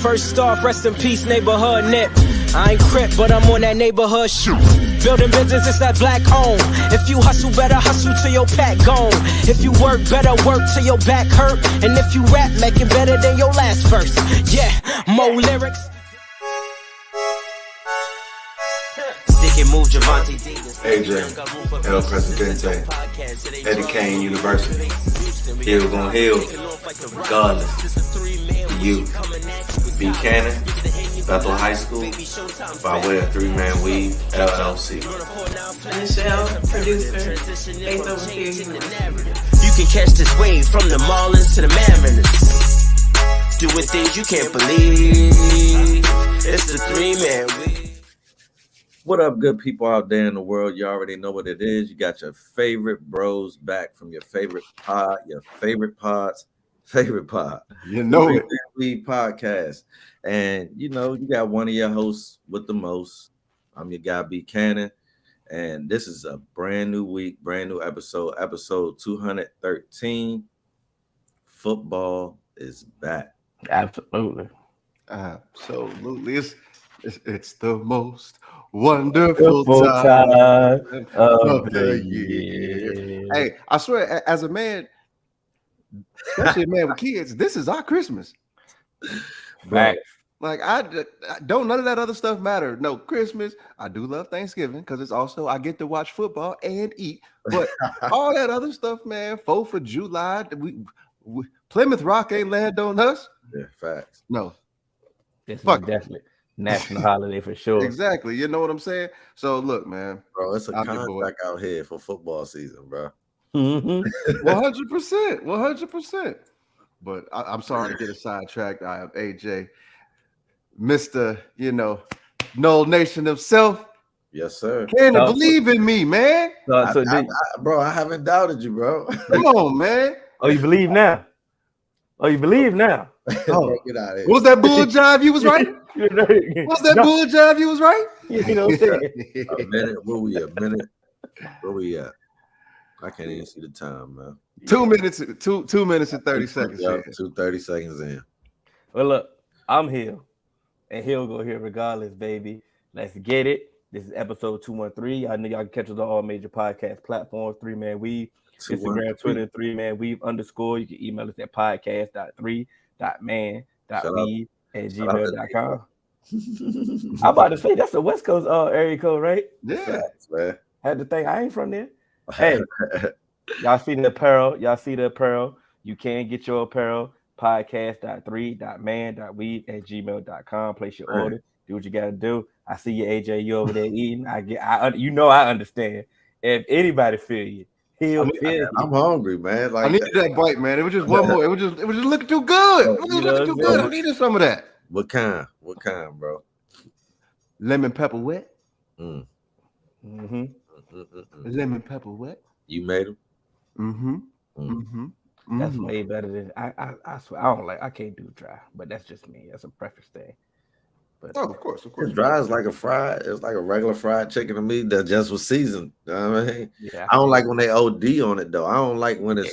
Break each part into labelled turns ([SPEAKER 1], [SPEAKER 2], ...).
[SPEAKER 1] First off, rest in peace, neighborhood nip. I ain't crip, but I'm on that neighborhood shoot. Building business, it's that black owned. If you hustle, better hustle till your pack gone. If you work, better work till your back hurt. And if you rap, make it better than your last verse. Yeah, more lyrics. Stick and move, Javante
[SPEAKER 2] AJ, El Presidente, Eddie Kane University. Hill gon' heal, regardless. You, Buchanan, Bethel High School, by way of 3-Man Weave, LLC.
[SPEAKER 3] Michelle, producer, based over here.
[SPEAKER 1] You can catch this wave from the Marlins to the Mariners. Doing things you can't believe. It's the 3-Man Weave.
[SPEAKER 2] What up, good people out there in the world? You already know what it is. You got your favorite bros back from your favorite pod, your favorite pod's favorite pod.
[SPEAKER 4] You know it.
[SPEAKER 2] Weave podcast. And, you know, you got one of your hosts with the most. I'm your guy, Buchanan. And this is a brand new week, brand new episode 213. Football is back.
[SPEAKER 5] Absolutely.
[SPEAKER 4] It's the most wonderful time of the year. Hey, I swear, as a man, especially a man with kids, this is our Christmas.
[SPEAKER 5] Right.
[SPEAKER 4] Like I don't none of that other stuff matter. No, Christmas. I do love Thanksgiving because it's also I get to watch football and eat. But all that other stuff, man. 4th of July, we Plymouth Rock ain't land on us.
[SPEAKER 2] Yeah, facts.
[SPEAKER 4] No,
[SPEAKER 5] This is definitely national holiday for sure.
[SPEAKER 4] Exactly. You know what I'm saying? So look, man,
[SPEAKER 2] bro, it's a contract out here for football season, bro.
[SPEAKER 4] 100%. But I'm sorry to get a sidetracked. I have AJ, Mr. Noel Nation himself.
[SPEAKER 2] Yes, sir.
[SPEAKER 4] Can't believe in me, man.
[SPEAKER 2] Bro, I haven't doubted you, bro.
[SPEAKER 4] Come on, man.
[SPEAKER 5] Oh, you believe now? Oh,
[SPEAKER 2] Bro, get out of here.
[SPEAKER 4] What was that bull jive? You was right. Bull jive? You was right.
[SPEAKER 5] You know what I'm saying?
[SPEAKER 2] A minute. Where we at? Where we at? I can't even see the time, man.
[SPEAKER 4] 2 minutes. 2 minutes and 30 seconds.
[SPEAKER 2] 30 seconds in.
[SPEAKER 5] Well, look, I'm Hill, and Hill go here regardless, baby. Let's get it. This is episode 213. I know y'all can catch us on all major podcast platforms. 3-Man Weave, Instagram, Twitter, 3-Man Weave _. You can email us at podcast.3.man.weave@gmail.com. I'm about to say that's a West Coast area code, right?
[SPEAKER 4] Yeah,
[SPEAKER 2] facts, man.
[SPEAKER 5] Had to think I ain't from there. Hey, y'all see the apparel? You can get your apparel. Podcast.3.man.weave@gmail.com. Place your order. Do what you gotta do. I see you, AJ. You over there eating. I understand. If anybody feel you,
[SPEAKER 2] I'm hungry, man. Like
[SPEAKER 4] I needed that bite, man. It was just one more. It was just looking too good. It was looking too good. I needed some of that.
[SPEAKER 2] What kind, bro?
[SPEAKER 4] Lemon pepper wet.
[SPEAKER 5] Mm-hmm.
[SPEAKER 4] Lemon pepper wet.
[SPEAKER 2] You made them.
[SPEAKER 5] That's way better than I swear. I can't do dry, but that's just me. That's a preference thing. But
[SPEAKER 4] of course.
[SPEAKER 2] Dry is like it's like a regular fried chicken to me that just was seasoned. You know what I mean?
[SPEAKER 5] Yeah.
[SPEAKER 2] I don't like when they OD on it though. I don't like when it's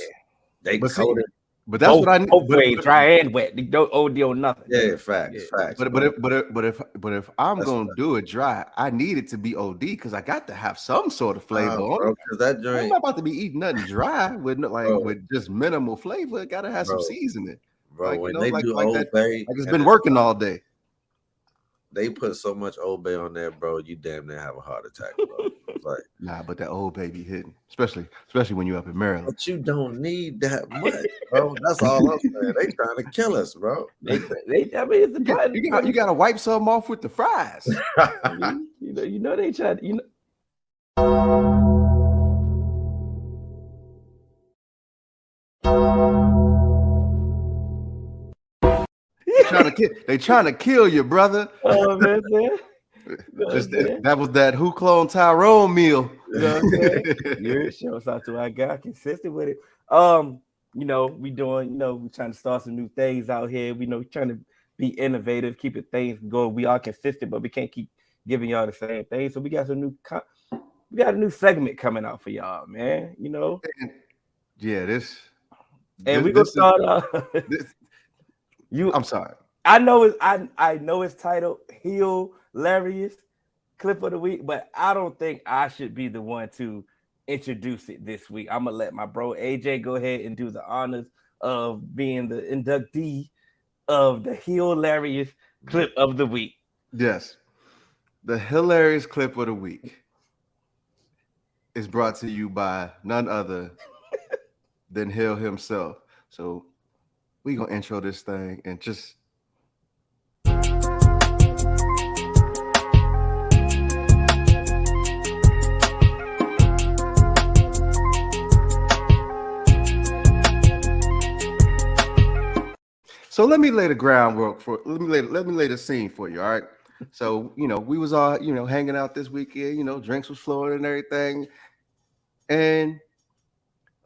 [SPEAKER 2] they coated.
[SPEAKER 4] But that's what I need.
[SPEAKER 5] Both dry and wet. Don't OD on nothing.
[SPEAKER 2] Yeah, facts.
[SPEAKER 4] But if I'm gonna do it dry, I need it to be OD because I got to have some sort of flavor on it.
[SPEAKER 2] Because that drink,
[SPEAKER 4] I'm not about to be eating nothing dry with just minimal flavor. It gotta have some seasoning,
[SPEAKER 2] bro. When they do Old Bay,
[SPEAKER 4] it's been working all day.
[SPEAKER 2] They put so much Old Bay on there, bro. You damn near have a heart attack, bro. Like,
[SPEAKER 4] nah, but that Old Bay be hitting, especially when you're up in Maryland.
[SPEAKER 2] But you don't need that much, bro. That's all I'm saying. They trying to kill us, bro.
[SPEAKER 5] I mean, it's the
[SPEAKER 4] you gotta wipe some off with the fries.
[SPEAKER 5] you know they try.
[SPEAKER 4] They trying to kill you, brother.
[SPEAKER 5] Oh man.
[SPEAKER 4] That was that Who Cloned Tyrone meal.
[SPEAKER 5] You know what I'm saying? Yeah, shows out to our guy, consistent with it. We trying to start some new things out here. We know we're trying to be innovative, keeping things going. We are consistent, but we can't keep giving y'all the same thing. So we got a new segment coming out for y'all, man.
[SPEAKER 4] Yeah,
[SPEAKER 5] we're gonna start off.
[SPEAKER 4] I'm sorry.
[SPEAKER 5] I know it's titled Hilarious Clip of the Week, but I don't think I should be the one to introduce it this week. I'm gonna let my bro AJ go ahead and do the honors of being the inductee of the Hilarious Clip of the Week.
[SPEAKER 4] Yes. The Hilarious Clip of the Week is brought to you by none other than Hill himself. So we gonna intro this thing and just so let me lay the groundwork for let me lay the scene for you. All right. So, we was all, hanging out this weekend, drinks was flowing and everything. And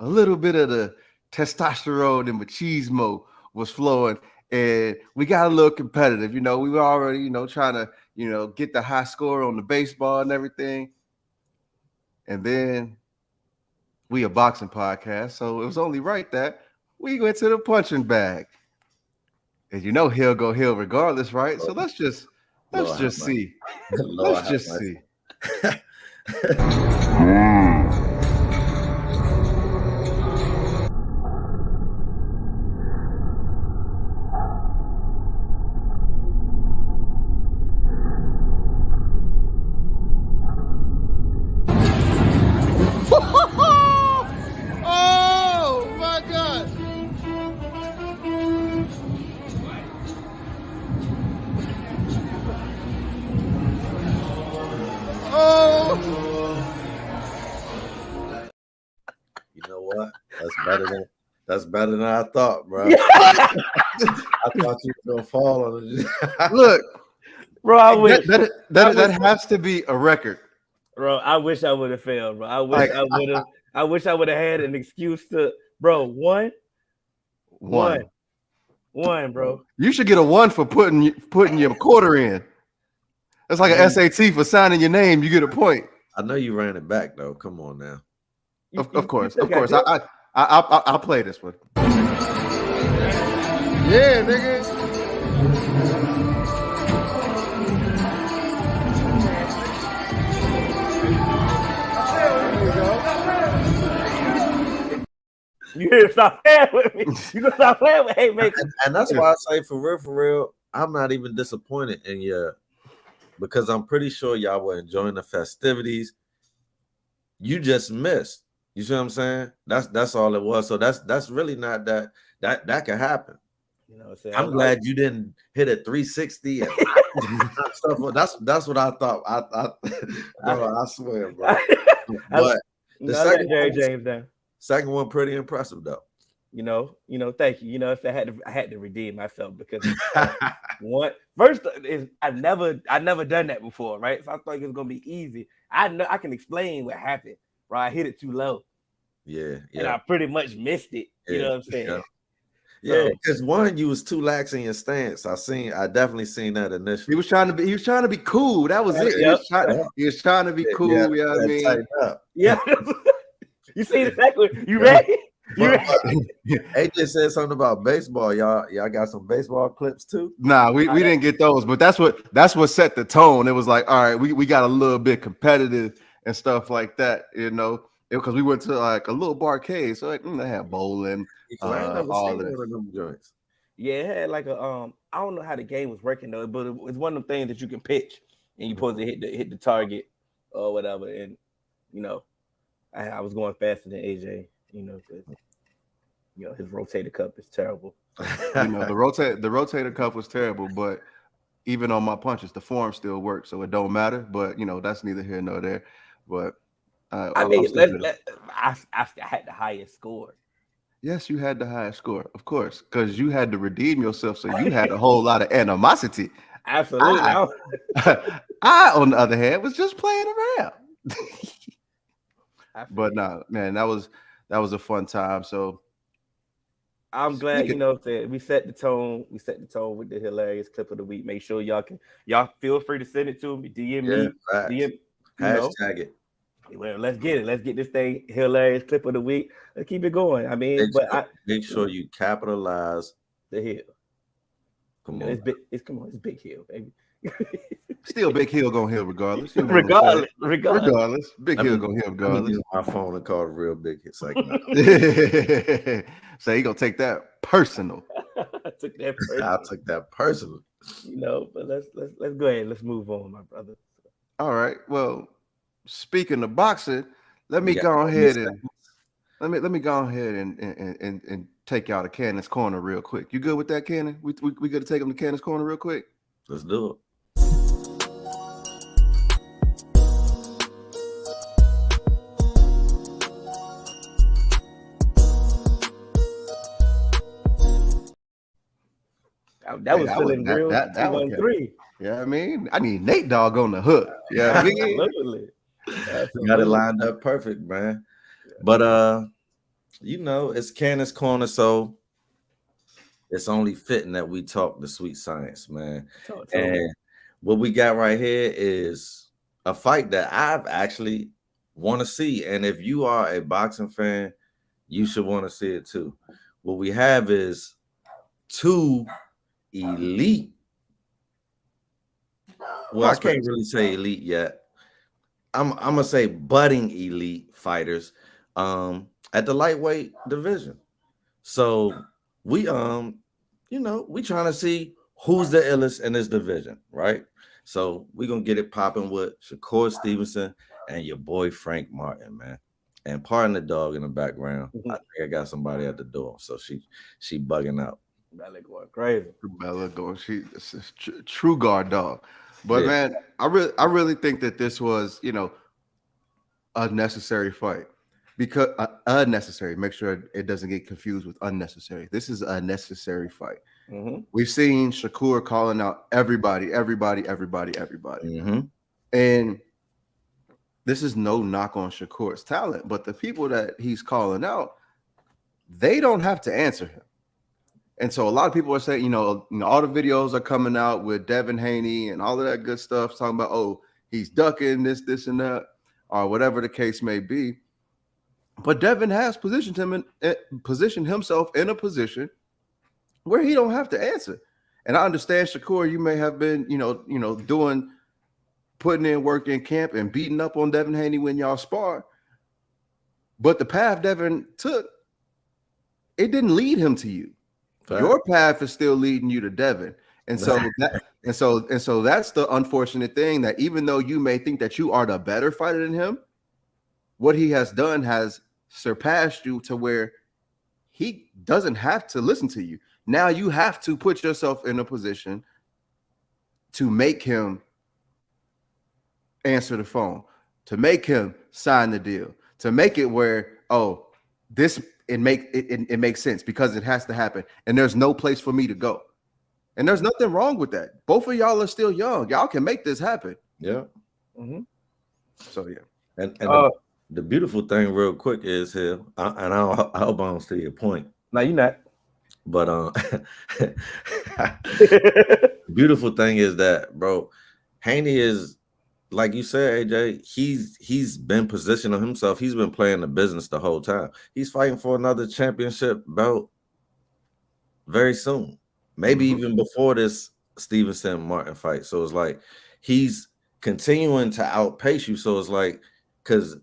[SPEAKER 4] a little bit of the testosterone and machismo was flowing. And we got a little competitive. We were already, trying to, get the high score on the baseball and everything. And then we a boxing podcast. So it was only right that we went to the punching bag. And he'll go Hill regardless, right? So let's just see. Let's just see. Oh my God. Oh.
[SPEAKER 2] You know what? That's better than I thought, bro. I thought you were gonna fall on it.
[SPEAKER 4] Look,
[SPEAKER 5] Bro, I wish
[SPEAKER 4] that has to be a record.
[SPEAKER 5] Bro, I wish I would have failed, bro. I wish I would have had an excuse to, bro. One, bro.
[SPEAKER 4] You should get a 1 for putting your quarter in. That's like an SAT for signing your name. You get a point.
[SPEAKER 2] I know you ran it back though. Come on now.
[SPEAKER 4] Of course. I'll play this one. Yeah, nigga.
[SPEAKER 5] You gonna stop playing with me? You gonna stop playing with Haymaker?
[SPEAKER 2] And that's why I say for real, I'm not even disappointed in you because I'm pretty sure y'all were enjoying the festivities. You just missed. You see what I'm saying? That's all it was. So that's really not that can happen. I'm glad you didn't hit a 360 and stuff. That's what I thought. I swear, bro. But the second one pretty impressive though.
[SPEAKER 5] Thank you. If I had to redeem myself because first is I never done that before, right? So I thought it was gonna be easy. I know I can explain what happened, right? I hit it too low.
[SPEAKER 2] Yeah.
[SPEAKER 5] And I pretty much missed it. You know what I'm saying?
[SPEAKER 2] Yeah, because you was too lax in your stance. I definitely seen that initially.
[SPEAKER 4] He was trying to be cool. That was it. He was trying to be cool.
[SPEAKER 2] Yeah,
[SPEAKER 4] you know what I mean?
[SPEAKER 5] Yeah. You see exactly. You ready?
[SPEAKER 2] AJ said something about baseball. Y'all got some baseball clips too?
[SPEAKER 4] Nah, we didn't get those, but that's what set the tone. It was like, all right, we got a little bit competitive and stuff like that, because we went to like a little barcade, so like they had bowling, all of them
[SPEAKER 2] joints.
[SPEAKER 5] Yeah, it had like a I don't know how the game was working though, but it's one of them things that you can pitch and you're supposed to hit the target or whatever. And I was going faster than AJ, his rotator cuff is terrible.
[SPEAKER 4] The rotator cuff was terrible, but even on my punches, the form still works, so it don't matter. But that's neither here nor there. But I had the highest score. Yes, you had the highest score, of course, because you had to redeem yourself, so you had a whole lot of animosity.
[SPEAKER 5] Absolutely.
[SPEAKER 4] I, on the other hand, was just playing around. But no, man, that was a fun time. So
[SPEAKER 5] I'm glad that we set the tone. We set the tone with the hilarious clip of the week. Make sure y'all feel free to send it to me. DM me.
[SPEAKER 2] Hashtag it.
[SPEAKER 5] Well, let's get it. Let's get this thing hilarious clip of the week. Let's keep it going. I mean,
[SPEAKER 2] make sure you capitalize
[SPEAKER 5] the hill.
[SPEAKER 2] Come
[SPEAKER 5] You know,
[SPEAKER 2] on.
[SPEAKER 5] it's big. It's Big Hill, baby.
[SPEAKER 4] Still, Big Hill gonna heal regardless. You know what I'm saying? Regardless, Big Hill gonna heal
[SPEAKER 2] Let me
[SPEAKER 4] regardless.
[SPEAKER 2] use my phone and call it real big hit segment.
[SPEAKER 4] So he gonna take that personal.
[SPEAKER 5] I took that first.
[SPEAKER 2] I took that personally.
[SPEAKER 5] You know, but let's go ahead. Let's move on, my brother.
[SPEAKER 4] All right. Well, speaking of boxing, let me
[SPEAKER 2] We got
[SPEAKER 4] go
[SPEAKER 2] all
[SPEAKER 4] ahead
[SPEAKER 2] these
[SPEAKER 4] and let me go ahead and take y'all to Cannon's Corner real quick. You good with that, Cannon? We good to take him to Cannon's Corner real quick?
[SPEAKER 2] Let's do it.
[SPEAKER 5] That was feeling real.
[SPEAKER 4] That
[SPEAKER 5] 2-1-3.
[SPEAKER 4] Yeah, I mean, I need Nate Dogg on the hook. Yeah, I mean,
[SPEAKER 5] Absolutely.
[SPEAKER 2] Got it lined up perfect, man. But you know, it's Cannon's Corner, so it's only fitting that we talk the sweet science, man.
[SPEAKER 5] Talk to me.
[SPEAKER 2] And what we got right here is a fight that I've actually want to see. And if you are a boxing fan, you should want to see it too. What we have is two elite. Well, I can't really say elite yet. I'm gonna say budding elite fighters at the lightweight division. So we you know, we trying to see who's the illest in this division, right? So we're gonna get it popping with Shakur Stevenson and your boy Frank Martin, man. And pardon the dog in the background. I think I got somebody at the door, so she bugging out.
[SPEAKER 5] Bella going crazy.
[SPEAKER 4] Bella going, this is true guard dog. But
[SPEAKER 2] Yeah.
[SPEAKER 4] man, I really think that this was, you know, a necessary fight. Because unnecessary. Make sure it doesn't get confused with unnecessary. This is a necessary fight.
[SPEAKER 5] Mhm.
[SPEAKER 4] We've seen Shakur calling out everybody.
[SPEAKER 2] Mm-hmm.
[SPEAKER 4] And this is no knock on Shakur's talent, but the people that he's calling out, they don't have to answer him. And so a lot of people are saying, you know, all the videos are coming out with Devin Haney and all of that good stuff, talking about, oh, he's ducking this, and that, or whatever the case may be. But Devin has positioned himself in a position where he don't have to answer. And I understand, Shakur, you may have been, putting in work in camp and beating up on Devin Haney when y'all spar. But the path Devin took, it didn't lead him to you.
[SPEAKER 2] Fact.
[SPEAKER 4] Your path is still leading you to Devin. And so that's the unfortunate thing, that even though you may think that you are the better fighter than him, what he has done has surpassed you to where he doesn't have to listen to you. Now you have to put yourself in a position to make him answer the phone, to make him sign the deal, to make it where, oh, it makes sense because it has to happen. And there's no place for me to go. And there's nothing wrong with that. Both of y'all are still young. Y'all can make this happen.
[SPEAKER 2] Yeah.
[SPEAKER 5] Mm-hmm.
[SPEAKER 4] So yeah.
[SPEAKER 2] And the beautiful thing, real quick, is here, and I hope I don't see your point.
[SPEAKER 5] No, you're not.
[SPEAKER 2] But beautiful thing is that, bro, Haney is, like you said, AJ, he's been positioning himself. He's been playing the business the whole time. He's fighting for another championship belt very soon, maybe even before this Stevenson Martin fight. So it's like he's continuing to outpace you. So it's like, because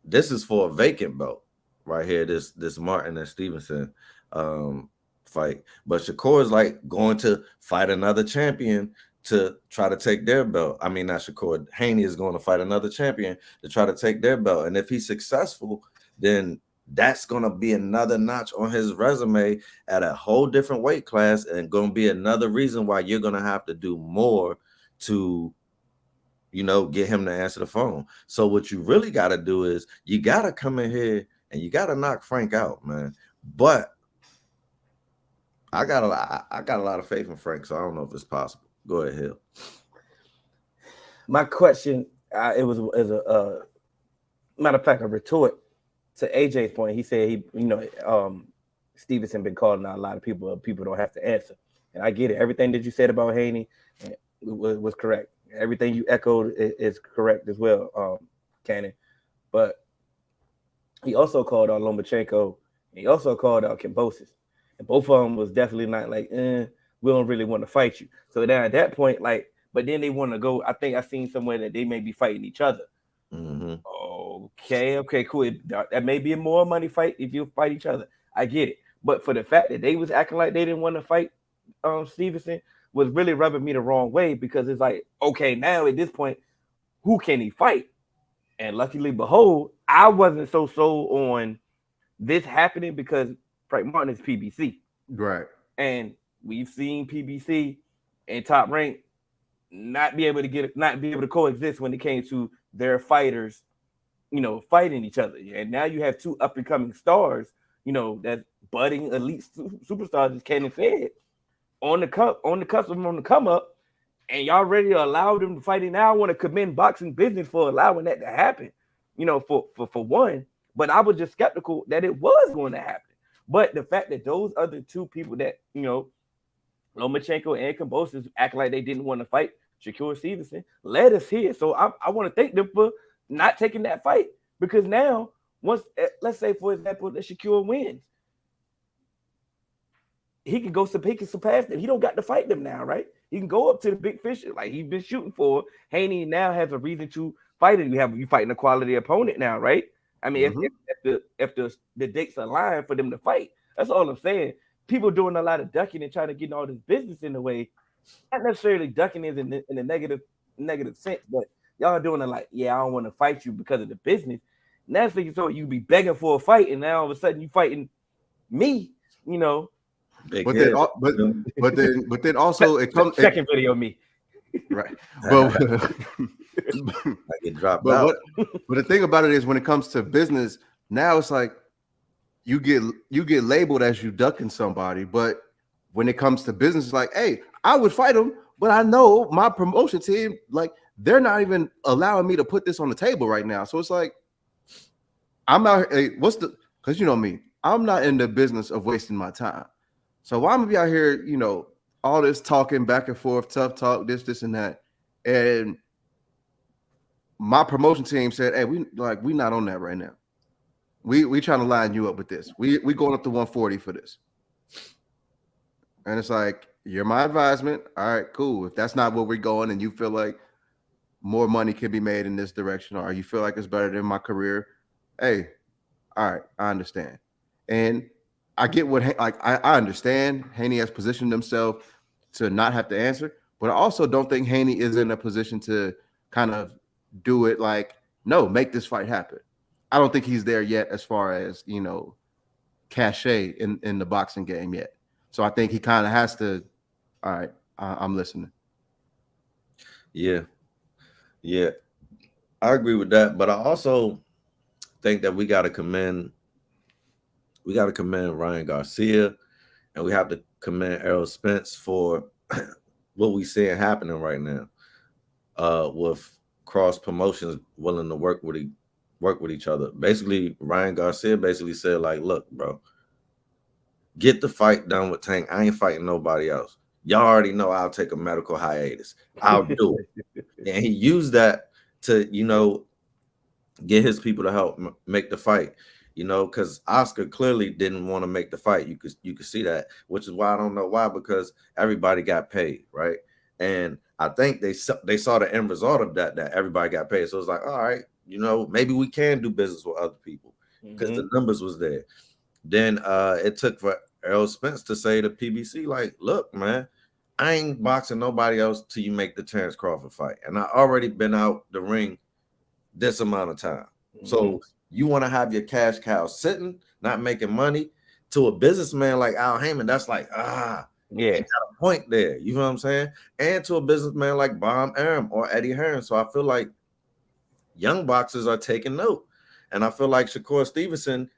[SPEAKER 2] this is for a vacant belt right here, this Martin and Stevenson fight. But Shakur is like going to fight another champion to try to take their belt. I mean, not Shakur. Haney is going to fight another champion to try to take their belt. And if he's successful, then that's going to be another notch on his resume at a whole different weight class, and going to be another reason why you're going to have to do more to, get him to answer the phone. So what you really got to do is you got to come in here and you got to knock Frank out, man. But I got a lot of faith in Frank, so I don't know if it's possible. Go ahead, Hill.
[SPEAKER 5] My question, it was as a matter of fact, a retort to AJ's point. He said Stevenson been calling out a lot of people. People don't have to answer, and I get it. Everything that you said about Haney was correct. Everything you echoed is correct as well, Cannon. But he also called out Lomachenko. And he also called out Kambosos. And both of them was definitely not like, we don't really want to fight you. So now at that point, like, but then they want to go. I think I seen somewhere that they may be fighting each other.
[SPEAKER 2] Mm-hmm.
[SPEAKER 5] Okay, cool. That may be a more money fight if you fight each other. I get it, but for the fact that they was acting like they didn't want to fight Stevenson was really rubbing me the wrong way, because it's like, okay, now at this point, who can he fight? And luckily, behold, I wasn't so sold on this happening because Frank Martin is PBC,
[SPEAKER 4] Right.
[SPEAKER 5] and we've seen PBC and Top Rank not be able to coexist when it came to their fighters, fighting each other. And now you have two up and coming stars, that budding elite superstars is Cannon Fed on the cusp on the come up, and y'all ready to allow them to fight. And now I want to commend boxing business for allowing that to happen, for one. But I was just skeptical that it was going to happen. But the fact that those other two people that, Lomachenko and Kambosos act like they didn't want to fight Shakur Stevenson led us here. So I want to thank them for not taking that fight, because now, let's say, for example, that Shakur wins, he can surpass them. He don't got to fight them now, right? He can go up to the big fish like he's been shooting for. Haney now has a reason to fight it. You fighting a quality opponent now, right? I mean, if the dates align for them to fight, that's all I'm saying. People doing a lot of ducking and trying to get all this business in the way. Not necessarily ducking is in a negative sense, but y'all doing it like, I don't want to fight you because of the business. And that's like, so you be begging for a fight, and now all of a sudden you fighting me,
[SPEAKER 4] But then also it comes
[SPEAKER 5] second video me.
[SPEAKER 4] Right. But
[SPEAKER 2] I get dropped
[SPEAKER 4] but
[SPEAKER 2] out.
[SPEAKER 4] but the thing about it is, when it comes to business, now it's like you get labeled as you ducking somebody, but when it comes to business, it's like, hey, I would fight them, but I know my promotion team, like, they're not even allowing me to put this on the table right now. So it's like, I'm out. Hey, because you know me, I'm not in the business of wasting my time. So why am I be out here, all this talking back and forth, tough talk, this and that, and my promotion team said, hey, we not on that right now. We trying to line you up with this. We going up to 140 for this. And it's like, you're my advisement. All right, cool. If that's not where we're going and you feel like more money can be made in this direction, or you feel like it's better than my career, hey, all right, I understand. And I get I understand Haney has positioned himself to not have to answer, but I also don't think Haney is in a position to kind of do it like, no, make this fight happen. I don't think he's there yet as far as, cachet in the boxing game yet. So I think he kind of has to, all right, I'm listening.
[SPEAKER 2] Yeah. I agree with that, but I also think that we got to commend Ryan Garcia, and we have to commend Errol Spence for what we seeing happening right now, with cross promotions willing to work with each other. Basically, Ryan Garcia basically said, like, look, bro, get the fight done with Tank. I ain't fighting nobody else. Y'all already know I'll take a medical hiatus. I'll do it. And he used that to, get his people to help make the fight, because Oscar clearly didn't want to make the fight. You could see that, which is why I don't know why, because everybody got paid, right? And I think they saw the end result of that everybody got paid. So it's like, all right, maybe we can do business with other people because the numbers was there. Then it took for Errol Spence to say to PBC, like, look, man, I ain't boxing nobody else till you make the Terrence Crawford fight. And I already been out the ring this amount of time. So you want to have your cash cow sitting, not making money? To a businessman like Al Heyman, that's like, you got a point there. You know what I'm saying? And to a businessman like Bob Arum or Eddie Hearn. So I feel like young boxers are taking note. And I feel like Shakur Stevenson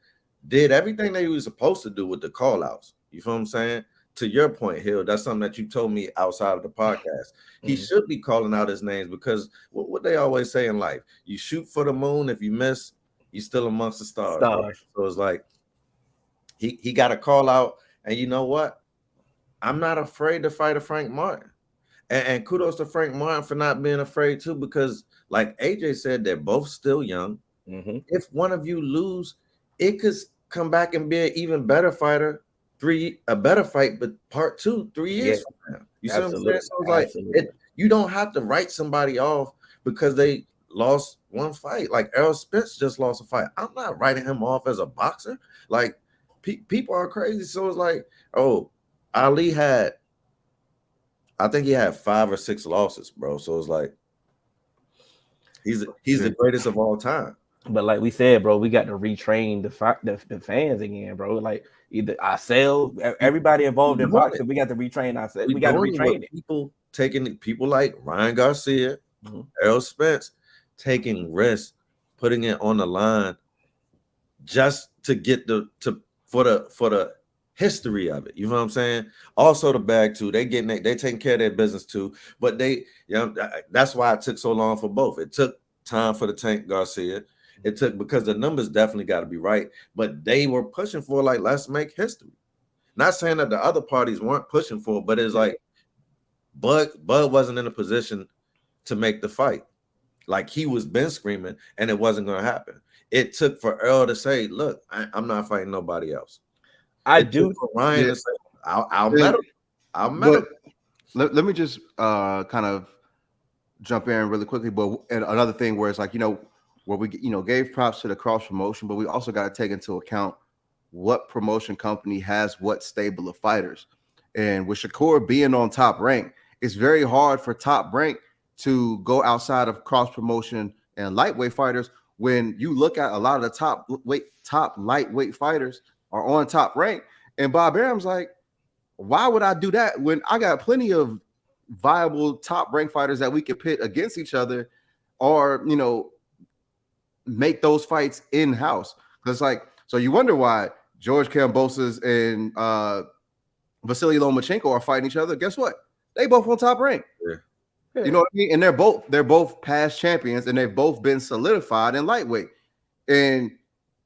[SPEAKER 2] did everything that he was supposed to do with the call outs. You feel what I'm saying? To your point, Hill, that's something that you told me outside of the podcast. He should be calling out his names, because what they always say in life, you shoot for the moon. If you miss, you're still amongst the stars. So it's like he got a call out. And you know what? I'm not afraid to fight a Frank Martin. And kudos to Frank Martin for not being afraid too, because like AJ said, they're both still young. If one of you lose, it could come back and be an even better fighter a better fight, but part 2, 3 years from now. You see what I'm saying? So it's like you don't have to write somebody off because they lost one fight. Like Errol Spence just lost a fight. I'm not writing him off as a boxer. Like people are crazy. So it's like, oh, Ali had, I think he had 5 or 6 losses, bro. So it's like he's the greatest of all time.
[SPEAKER 5] But like we said, bro, we got to retrain the fans again, bro. Like either ourselves, everybody involved in boxing, we got to retrain ourselves. We got to retrain it.
[SPEAKER 2] People like Ryan Garcia, Errol Spence, taking risks, putting it on the line just to get for the history of it. You know what I'm saying? Also the bag too. They taking care of their business too. But that's why it took so long for both. It took time for the Tank Garcia. It took because the numbers definitely got to be right. But they were pushing for like, let's make history. Not saying that the other parties weren't pushing for it, but it's like Bud wasn't in a position to make the fight. Like he was been screaming and it wasn't going to happen. It took for Earl to say, look, I'm not fighting nobody else.
[SPEAKER 5] Ryan
[SPEAKER 2] to say, I'll medal. I'll medal.
[SPEAKER 4] Let me just kind of jump in really quickly. But and another thing where it's like, where we gave props to the cross promotion, but we also got to take into account what promotion company has what stable of fighters. And with Shakur being on Top Rank, it's very hard for Top Rank to go outside of cross promotion and lightweight fighters. When you look at a lot of the top lightweight fighters are on Top Rank, and Bob Arum's like, why would I do that when I got plenty of viable top rank fighters that we could pit against each other, or make those fights in house? Because so you wonder why George Kambosos and Vasily Lomachenko are fighting each other. Guess what? They both on Top Rank.
[SPEAKER 2] Yeah.
[SPEAKER 4] You know what I mean? And they're both past champions, and they've both been solidified in lightweight. And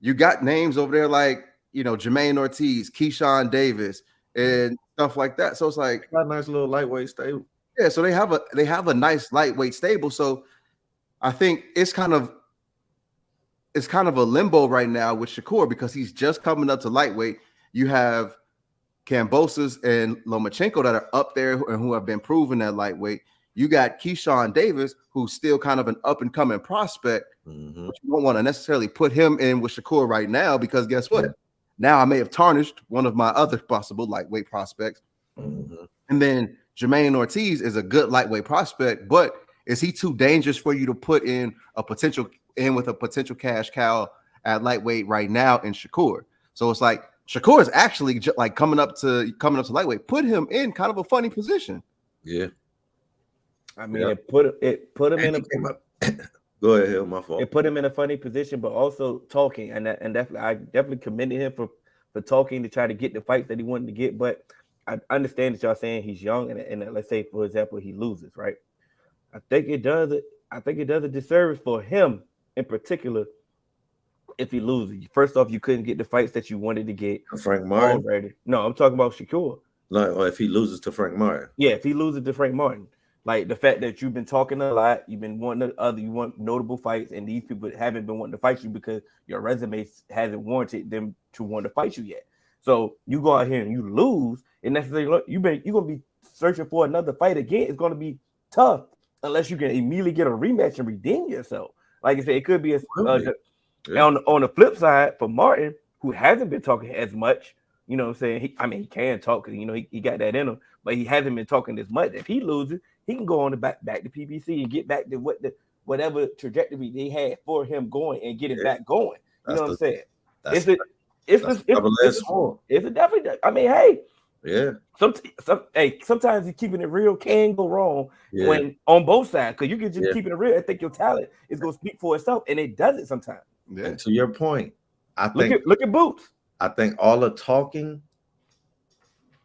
[SPEAKER 4] you got names over there like Jermaine Ortiz, Keyshawn Davis, and stuff like that. So it's like
[SPEAKER 2] got a nice little lightweight stable.
[SPEAKER 4] Yeah, so they have a nice lightweight stable. So I think it's kind of a limbo right now with Shakur because he's just coming up to lightweight. You have Kambosos and Lomachenko that are up there and who have been proven at lightweight. You got Keyshawn Davis, who's still kind of an up-and-coming prospect, but you don't want to necessarily put him in with Shakur right now because guess what? Now I may have tarnished one of my other possible lightweight prospects. And then Jermaine Ortiz is a good lightweight prospect, but is he too dangerous for you to put in with a potential cash cow at lightweight right now in Shakur? So it's like Shakur is actually like coming up to lightweight. Put him in kind of a funny position.
[SPEAKER 2] Yeah.
[SPEAKER 5] I mean, it put him in a.
[SPEAKER 2] Go ahead, Hill, my fault.
[SPEAKER 5] It put him in a funny position, but also talking, and I definitely commended him for talking to try to get the fights that he wanted to get. But I understand that y'all saying he's young, and let's say, for example, he loses, right? I think it does a disservice for him in particular if he loses. First off, you couldn't get the fights that you wanted to get.
[SPEAKER 2] Frank Martin?
[SPEAKER 5] Already. No, I'm talking about Shakur.
[SPEAKER 2] Like, or if he loses to Frank Martin.
[SPEAKER 5] Yeah, if he loses to Frank Martin. Like the fact that you've been talking a lot, you've been wanting you want notable fights, and these people haven't been wanting to fight you because your resume hasn't warranted them to want to fight you yet. So you go out here and you lose, and necessarily you're gonna be searching for another fight again. It's gonna be tough unless you can immediately get a rematch and redeem yourself. Like I said, it could be on the flip side for Martin, who hasn't been talking as much. You know what I'm saying? He can talk because he got that in him, but he hasn't been talking as much. If he loses, he can go on back to PBC and get back to whatever trajectory they had for him going and get it back going. You know what I'm saying? It's definitely. I mean, hey,
[SPEAKER 2] yeah.
[SPEAKER 5] Sometimes keeping it real can go wrong when on both sides, because you can just keep it real and think your talent is going to speak for itself, and it doesn't sometimes.
[SPEAKER 2] Yeah. And to your point, I think
[SPEAKER 5] look at Boots.
[SPEAKER 2] I think all the talking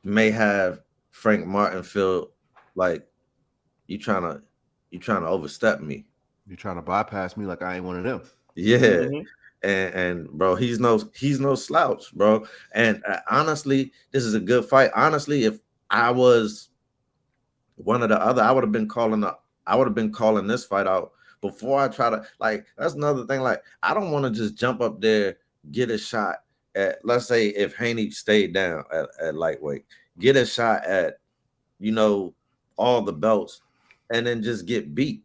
[SPEAKER 2] may have Frank Martin feel like you trying to overstep me.
[SPEAKER 4] You're trying to bypass me like I ain't one of them.
[SPEAKER 2] Yeah. And bro, he's no slouch, bro. And honestly, this is a good fight. Honestly, if I was one of the other, I would have been calling this fight out before I try to, like, that's another thing. Like, I don't want to just jump up there, get a shot, let's say if Haney stayed down at lightweight, get a shot at, all the belts, and then just get beat.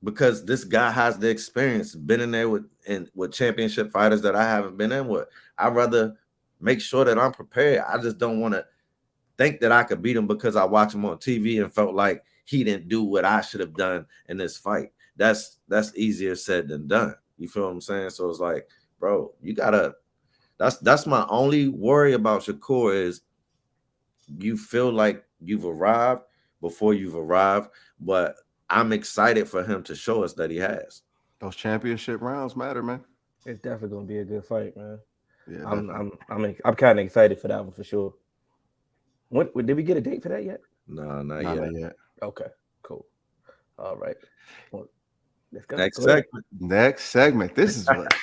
[SPEAKER 2] Because this guy has the experience, been in there with championship fighters that I haven't been in with. I'd rather make sure that I'm prepared. I just don't want to think that I could beat him because I watched him on TV and felt like he didn't do what I should have done in this fight. That's easier said than done. You feel what I'm saying? So it's like, bro, you gotta. That's my only worry about Shakur is you feel like you've arrived before you've arrived, but I'm excited for him to show us that he has.
[SPEAKER 4] Those championship rounds matter, man.
[SPEAKER 5] It's definitely gonna be a good fight, man.
[SPEAKER 4] Yeah,
[SPEAKER 5] I'm kind of excited for that one for sure. Did we get a date for that yet?
[SPEAKER 2] No, not yet.
[SPEAKER 5] Okay, cool. All right. Well, let's go.
[SPEAKER 4] Next segment. This is what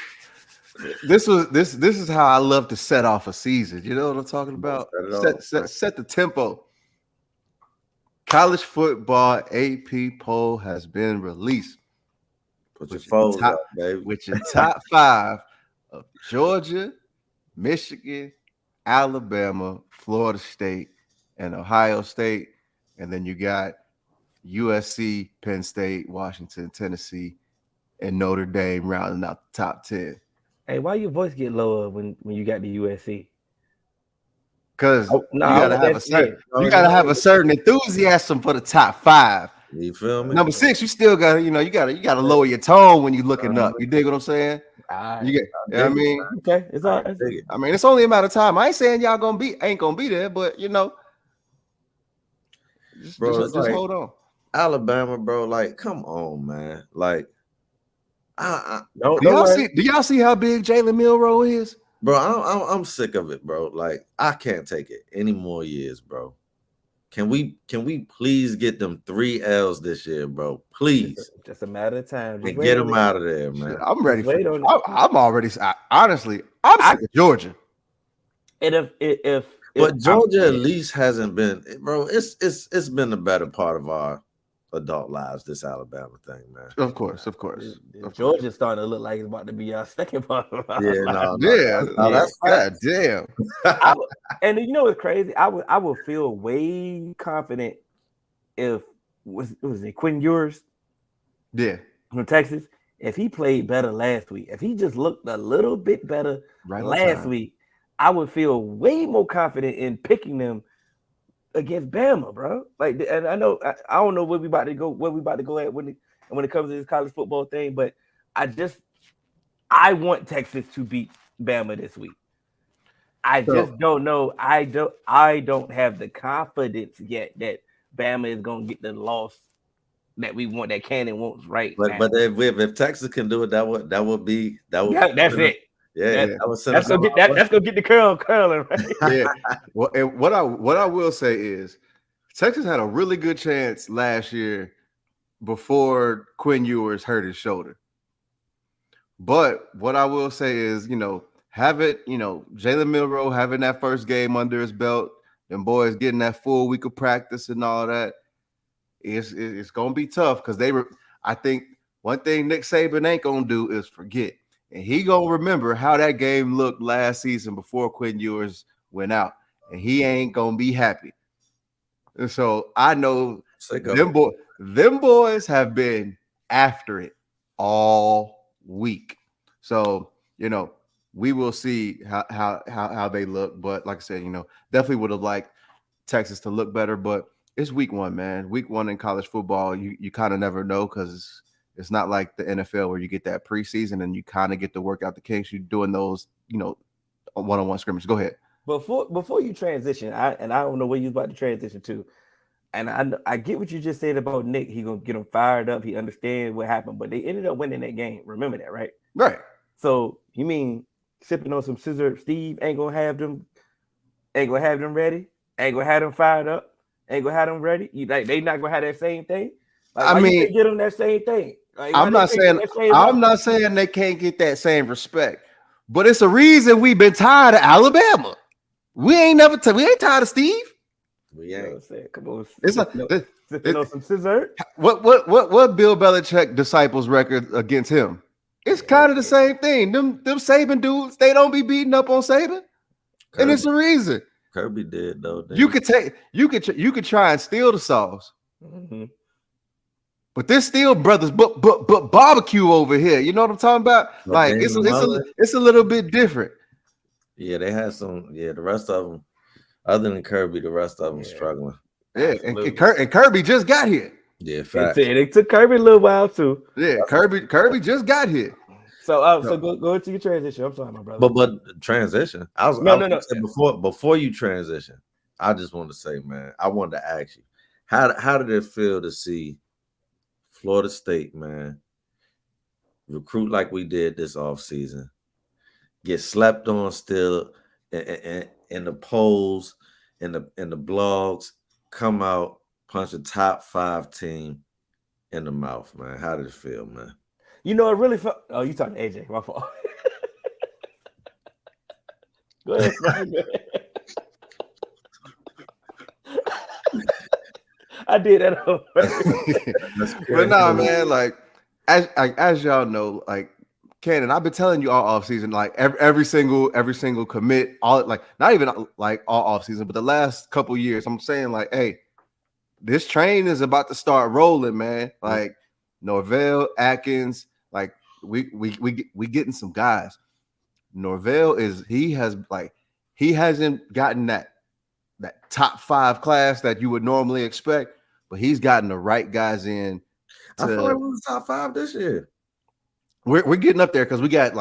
[SPEAKER 4] this is how I love to set off a season. You know what I'm talking about? Set the tempo. College football AP poll has been released.
[SPEAKER 2] Put your phones up, baby.
[SPEAKER 4] With your top 5 of Georgia, Michigan, Alabama, Florida State, and Ohio State. And then you got USC, Penn State, Washington, Tennessee, and Notre Dame rounding out the top 10.
[SPEAKER 5] Hey, why your voice get lower when you got the USC?
[SPEAKER 4] Because you gotta have a certain enthusiasm for the top 5.
[SPEAKER 2] You feel me?
[SPEAKER 4] Number 6, you still gotta, you gotta lower your tone when you're looking up. You dig what I'm saying? You know what I mean?
[SPEAKER 5] Okay, it's all right.
[SPEAKER 4] I mean, it's only a matter of time. I ain't saying y'all ain't gonna be there, but just hold on.
[SPEAKER 2] Alabama, bro, like, come on, man. Like,
[SPEAKER 4] do y'all see how big Jalen Milroe is?
[SPEAKER 2] Bro, I'm sick of it, bro. Like, I can't take it any more years, bro. Can we please get them 3 L's this year, bro? Please.
[SPEAKER 5] Just a matter of time.
[SPEAKER 2] And get them out of there, man.
[SPEAKER 4] I'm ready for it. I'm sick of Georgia.
[SPEAKER 5] And
[SPEAKER 2] but Georgia at least hasn't been, bro. It's been the better part of our adult lives, this Alabama thing, man.
[SPEAKER 4] Of course.
[SPEAKER 5] Georgia's starting to look like it's about to be our second part of our
[SPEAKER 4] that's God damn.
[SPEAKER 5] And you know what's crazy? I would feel way confident if was it Quinn Ewers?
[SPEAKER 4] Yeah.
[SPEAKER 5] From Texas. If he played better last week, if he just looked a little bit better last week, I would feel way more confident in picking them against Bama, bro. Like, and I don't know where we about to go at when it comes to this college football thing, but I want Texas to beat Bama this week. I just don't know. I don't have the confidence yet that Bama is gonna get the loss that we want, that Cannon wants right now.
[SPEAKER 2] But if Texas can do it, that would be.
[SPEAKER 5] That's it.
[SPEAKER 2] Yeah,
[SPEAKER 5] let's go get the curling, right?
[SPEAKER 4] Yeah. Well, and what I will say is Texas had a really good chance last year before Quinn Ewers hurt his shoulder. But what I will say is, Jalen Milroe having that first game under his belt, them boys getting that full week of practice and all that, it's gonna be tough because I think one thing Nick Saban ain't gonna do is forget. And he gonna remember how that game looked last season before Quinn Ewers went out, and he ain't gonna be happy. And so I know them boys have been after it all week. So we will see how they look. But like I said, definitely would have liked Texas to look better. But it's week 1, man. Week 1 in college football, you kind of never know because it's not like the NFL where you get that preseason and you kind of get to work out the kinks. You're doing those, one-on-one scrimmages. Go ahead.
[SPEAKER 5] Before you transition, I don't know where you're about to transition to. And I get what you just said about Nick. He gonna get him fired up. He understands what happened, but they ended up winning that game. Remember that, right?
[SPEAKER 4] Right.
[SPEAKER 5] So you mean sipping on some scissor Steve ain't gonna have them ready? Ain't gonna have them fired up? Ain't gonna have them ready? They not gonna have that same thing? Like, you get them that same thing. Like,
[SPEAKER 4] I'm not saying they can't get that same respect, but it's a reason we've been tired of Alabama. We ain't tired of Steve.
[SPEAKER 2] We ain't.
[SPEAKER 5] Come on.
[SPEAKER 4] It's
[SPEAKER 5] sipping on some scissor.
[SPEAKER 4] What Bill Belichick disciples record against him? It's kind of the same thing. Them Saban dudes, they don't be beating up on Saban, and it's a reason.
[SPEAKER 2] Kirby did though.
[SPEAKER 4] You could try and steal the sauce, but there's still brothers, but barbecue over here. You know what I'm talking about?
[SPEAKER 2] But
[SPEAKER 4] like it's a little bit different.
[SPEAKER 2] Yeah, they had some. Yeah, the rest of them, other than Kirby, the rest of them struggling.
[SPEAKER 4] Yeah, and Kirby just got here.
[SPEAKER 2] Yeah, fact.
[SPEAKER 5] It took Kirby a little while too.
[SPEAKER 4] Yeah, Kirby just got here.
[SPEAKER 5] So go into your transition. I'm sorry, my brother.
[SPEAKER 2] But transition. No. Before you transition, I just want to say, man, I wanted to ask you, how did it feel to see Florida State, man, recruit like we did this offseason, get slept on still in the polls, in the blogs, come out, punch a top 5 team in the mouth, man? How did it feel, man?
[SPEAKER 5] You know, it really felt. Oh, you talking to AJ? My fault. Go ahead, Frank. I did that.
[SPEAKER 4] But nah, man. Like as y'all know, like Cannon, I've been telling you all off season, like every single commit, all like not even like all off season, but the last couple years, I'm saying like, hey, this train is about to start rolling, man. Like Norvell, Atkins, like we getting some guys. Norvell he hasn't gotten that top 5 class that you would normally expect, but he's gotten the right guys in.
[SPEAKER 2] I feel like we was top 5 this year.
[SPEAKER 4] We're getting up there because we got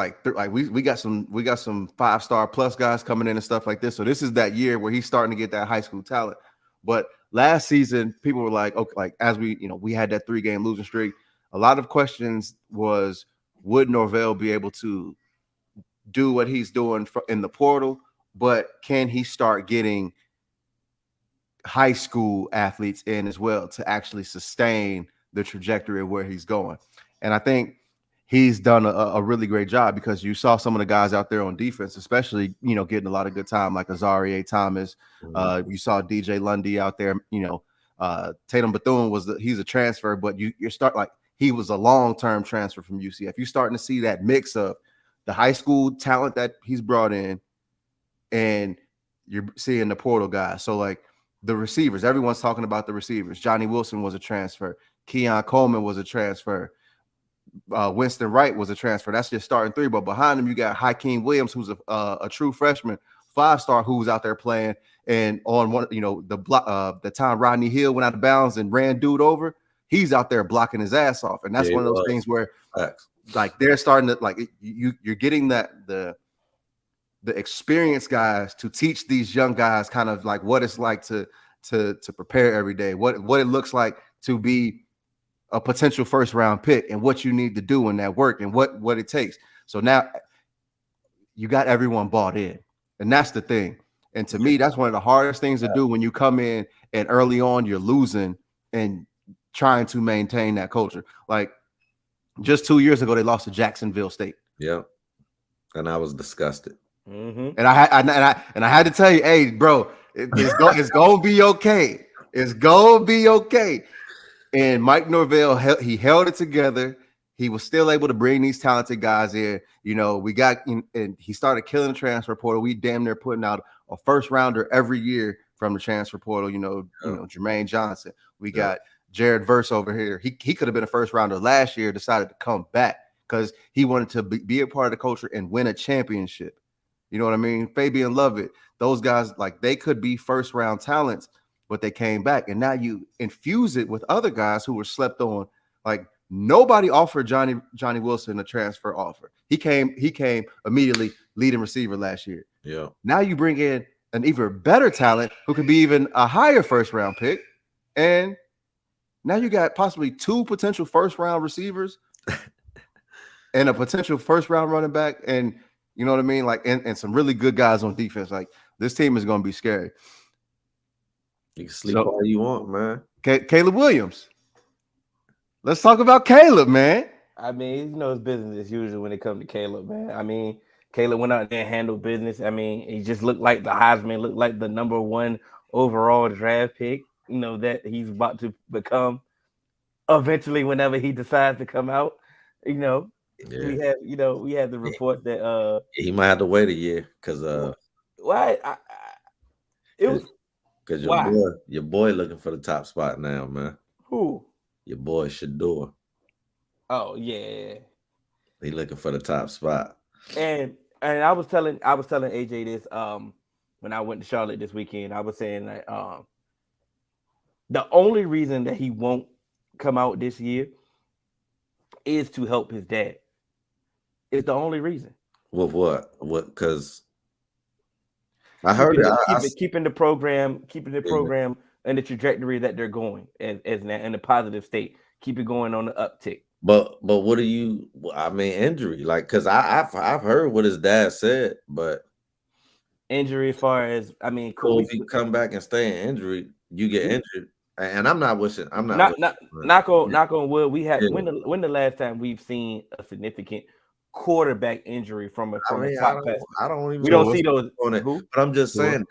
[SPEAKER 4] we got some 5-star plus guys coming in and stuff like this. So this is that year where he's starting to get that high school talent. But last season, people were like, okay, like as we had that 3-game losing streak. A lot of questions was, would Norvell be able to do what he's doing in the portal, but can he start getting high school athletes in as well to actually sustain the trajectory of where he's going? And I think he's done a really great job, because you saw some of the guys out there on defense, especially, getting a lot of good time, like Azarie Thomas. You saw DJ Lundy out there. Tatum Bethune he's a transfer, but he was a long-term transfer from UCF. You're starting to see that mix of the high school talent that he's brought in, and you're seeing the portal guys. So like the receivers, everyone's talking about the receivers. Johnny Wilson was a transfer. Keon Coleman was a transfer. Winston Wright was a transfer. That's just starting 3. But behind him, you got Hakeem Williams, who's a true freshman, 5-star, who's out there playing. And on one, the time Rodney Hill went out of bounds and ran dude over, he's out there blocking his ass off. And that's one of those things where, like, they're starting to you're getting the experienced guys to teach these young guys kind of like what it's like to prepare every day, what it looks like to be a potential first-round pick, and what you need to do in that work, and what it takes. So now you got everyone bought in, and that's the thing. And to me, that's one of the hardest things to do when you come in and early on you're losing and trying to maintain that culture. Like just 2 years ago, they lost to Jacksonville State.
[SPEAKER 2] Yeah, and I was disgusted.
[SPEAKER 4] And I had to tell you, hey, bro, it's gonna be okay. It's gonna be okay. And Mike Norvell, he held it together. He was still able to bring these talented guys in. And he started killing the transfer portal. We damn near putting out a first rounder every year from the transfer portal. Jermaine Johnson. We got Jared Verse over here. He could have been a first rounder last year, decided to come back because he wanted to be a part of the culture and win a championship. You know what I mean? Fabian Lovett, those guys, like, they could be first round talents, but they came back. And now you infuse it with other guys who were slept on. Like, nobody offered Johnny Wilson a transfer offer. He came immediately leading receiver last year.
[SPEAKER 2] Yeah.
[SPEAKER 4] Now you bring in an even better talent who could be even a higher first round pick. And now you got possibly 2 potential first round receivers and a potential first round running back. And you know what I mean? Like, and some really good guys on defense. Like, this team is going to be scary.
[SPEAKER 2] You can sleep all you want, man.
[SPEAKER 4] Caleb Williams. Let's talk about Caleb, man.
[SPEAKER 5] I mean, it's business as usual when it comes to Caleb, man. I mean, Caleb went out there and handled business. I mean, he just looked like the Heisman, looked like the number 1 overall draft pick, that he's about to become eventually whenever he decides to come out.
[SPEAKER 2] Yeah.
[SPEAKER 5] we had the report that
[SPEAKER 2] He might have to wait a year because
[SPEAKER 5] why it was
[SPEAKER 2] because
[SPEAKER 5] why
[SPEAKER 2] your boy looking for the top spot now, man.
[SPEAKER 5] who?
[SPEAKER 2] Your boy Shador.
[SPEAKER 5] Oh yeah.
[SPEAKER 2] He looking for the top spot.
[SPEAKER 5] And I was telling AJ this when I went to Charlotte this weekend. I was saying that the only reason that he won't come out this year is to help his dad. It's the only reason.
[SPEAKER 2] With what? What? Because I heard
[SPEAKER 5] keeping the program and the trajectory that they're going as in a positive state. Keep it going on the uptick.
[SPEAKER 2] But what do you? I mean, injury, like, because I've heard what his dad said, but
[SPEAKER 5] injury as far as
[SPEAKER 2] cool. If you come back and stay in injury, you get injured. And I'm not wishing. I'm not.
[SPEAKER 5] Knock on wood. We had when the last time we've seen a significant quarterback injury from a top pass.
[SPEAKER 2] I don't even.
[SPEAKER 5] We don't see those
[SPEAKER 2] on it. But I'm just saying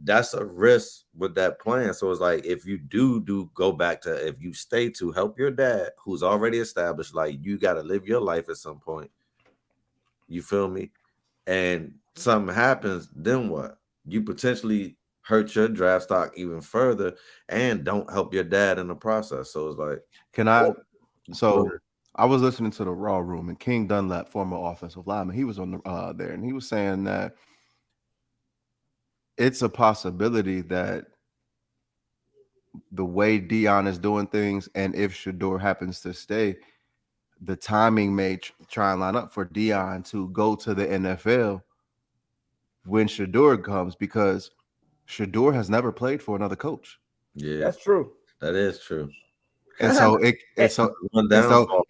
[SPEAKER 2] that's a risk with that plan. So it's like if you do go back to if you stay to help your dad who's already established, like you got to live your life at some point. You feel me? And something happens, then what? You potentially hurt your draft stock even further and don't help your dad in the process. So it's like,
[SPEAKER 4] I was listening to the Raw Room and King Dunlap, former offensive lineman, he was on the there and he was saying that it's a possibility that the way Deion is doing things, and if Shador happens to stay, the timing may try and line up for Deion to go to the NFL when Shador comes, because Shador has never played for another coach.
[SPEAKER 2] Yeah,
[SPEAKER 5] that's true.
[SPEAKER 2] That is true.
[SPEAKER 4] And so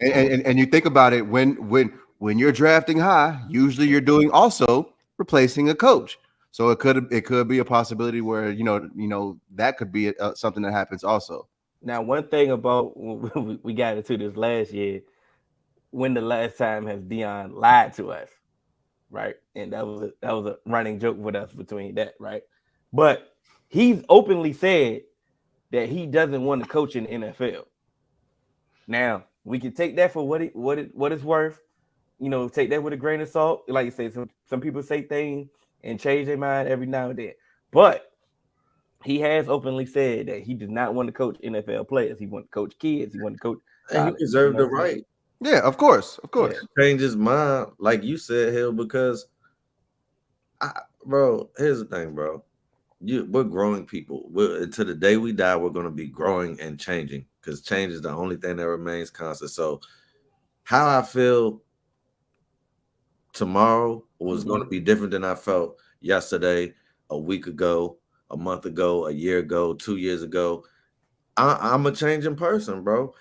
[SPEAKER 4] and you think about it, when you're drafting high, usually you're doing also replacing a coach. So it could be a possibility where you know that could be something that happens also.
[SPEAKER 5] Now, one thing about we got into this last year, when the last time has Deion lied to us, right? And that was a running joke with us between that, right? But he's openly said that he doesn't want to coach in the NFL. Now we can take that for what it's worth. Take that with a grain of salt. Like you say, some people say things and change their mind every now and then. But he has openly said that he does not want to coach NFL players. He wants to coach kids. He wants to coach.
[SPEAKER 2] And he deserved the right.
[SPEAKER 4] Yeah, of course.
[SPEAKER 2] Yeah. Change his mind, like you said, Hill, because bro, here's the thing, bro. We're growing people. Until the day we die, we're going to be growing and changing, because change is the only thing that remains constant. So how I feel tomorrow was going to be different than I felt yesterday, a week ago, a month ago, a year ago, 2 years ago. I'm a changing person, bro.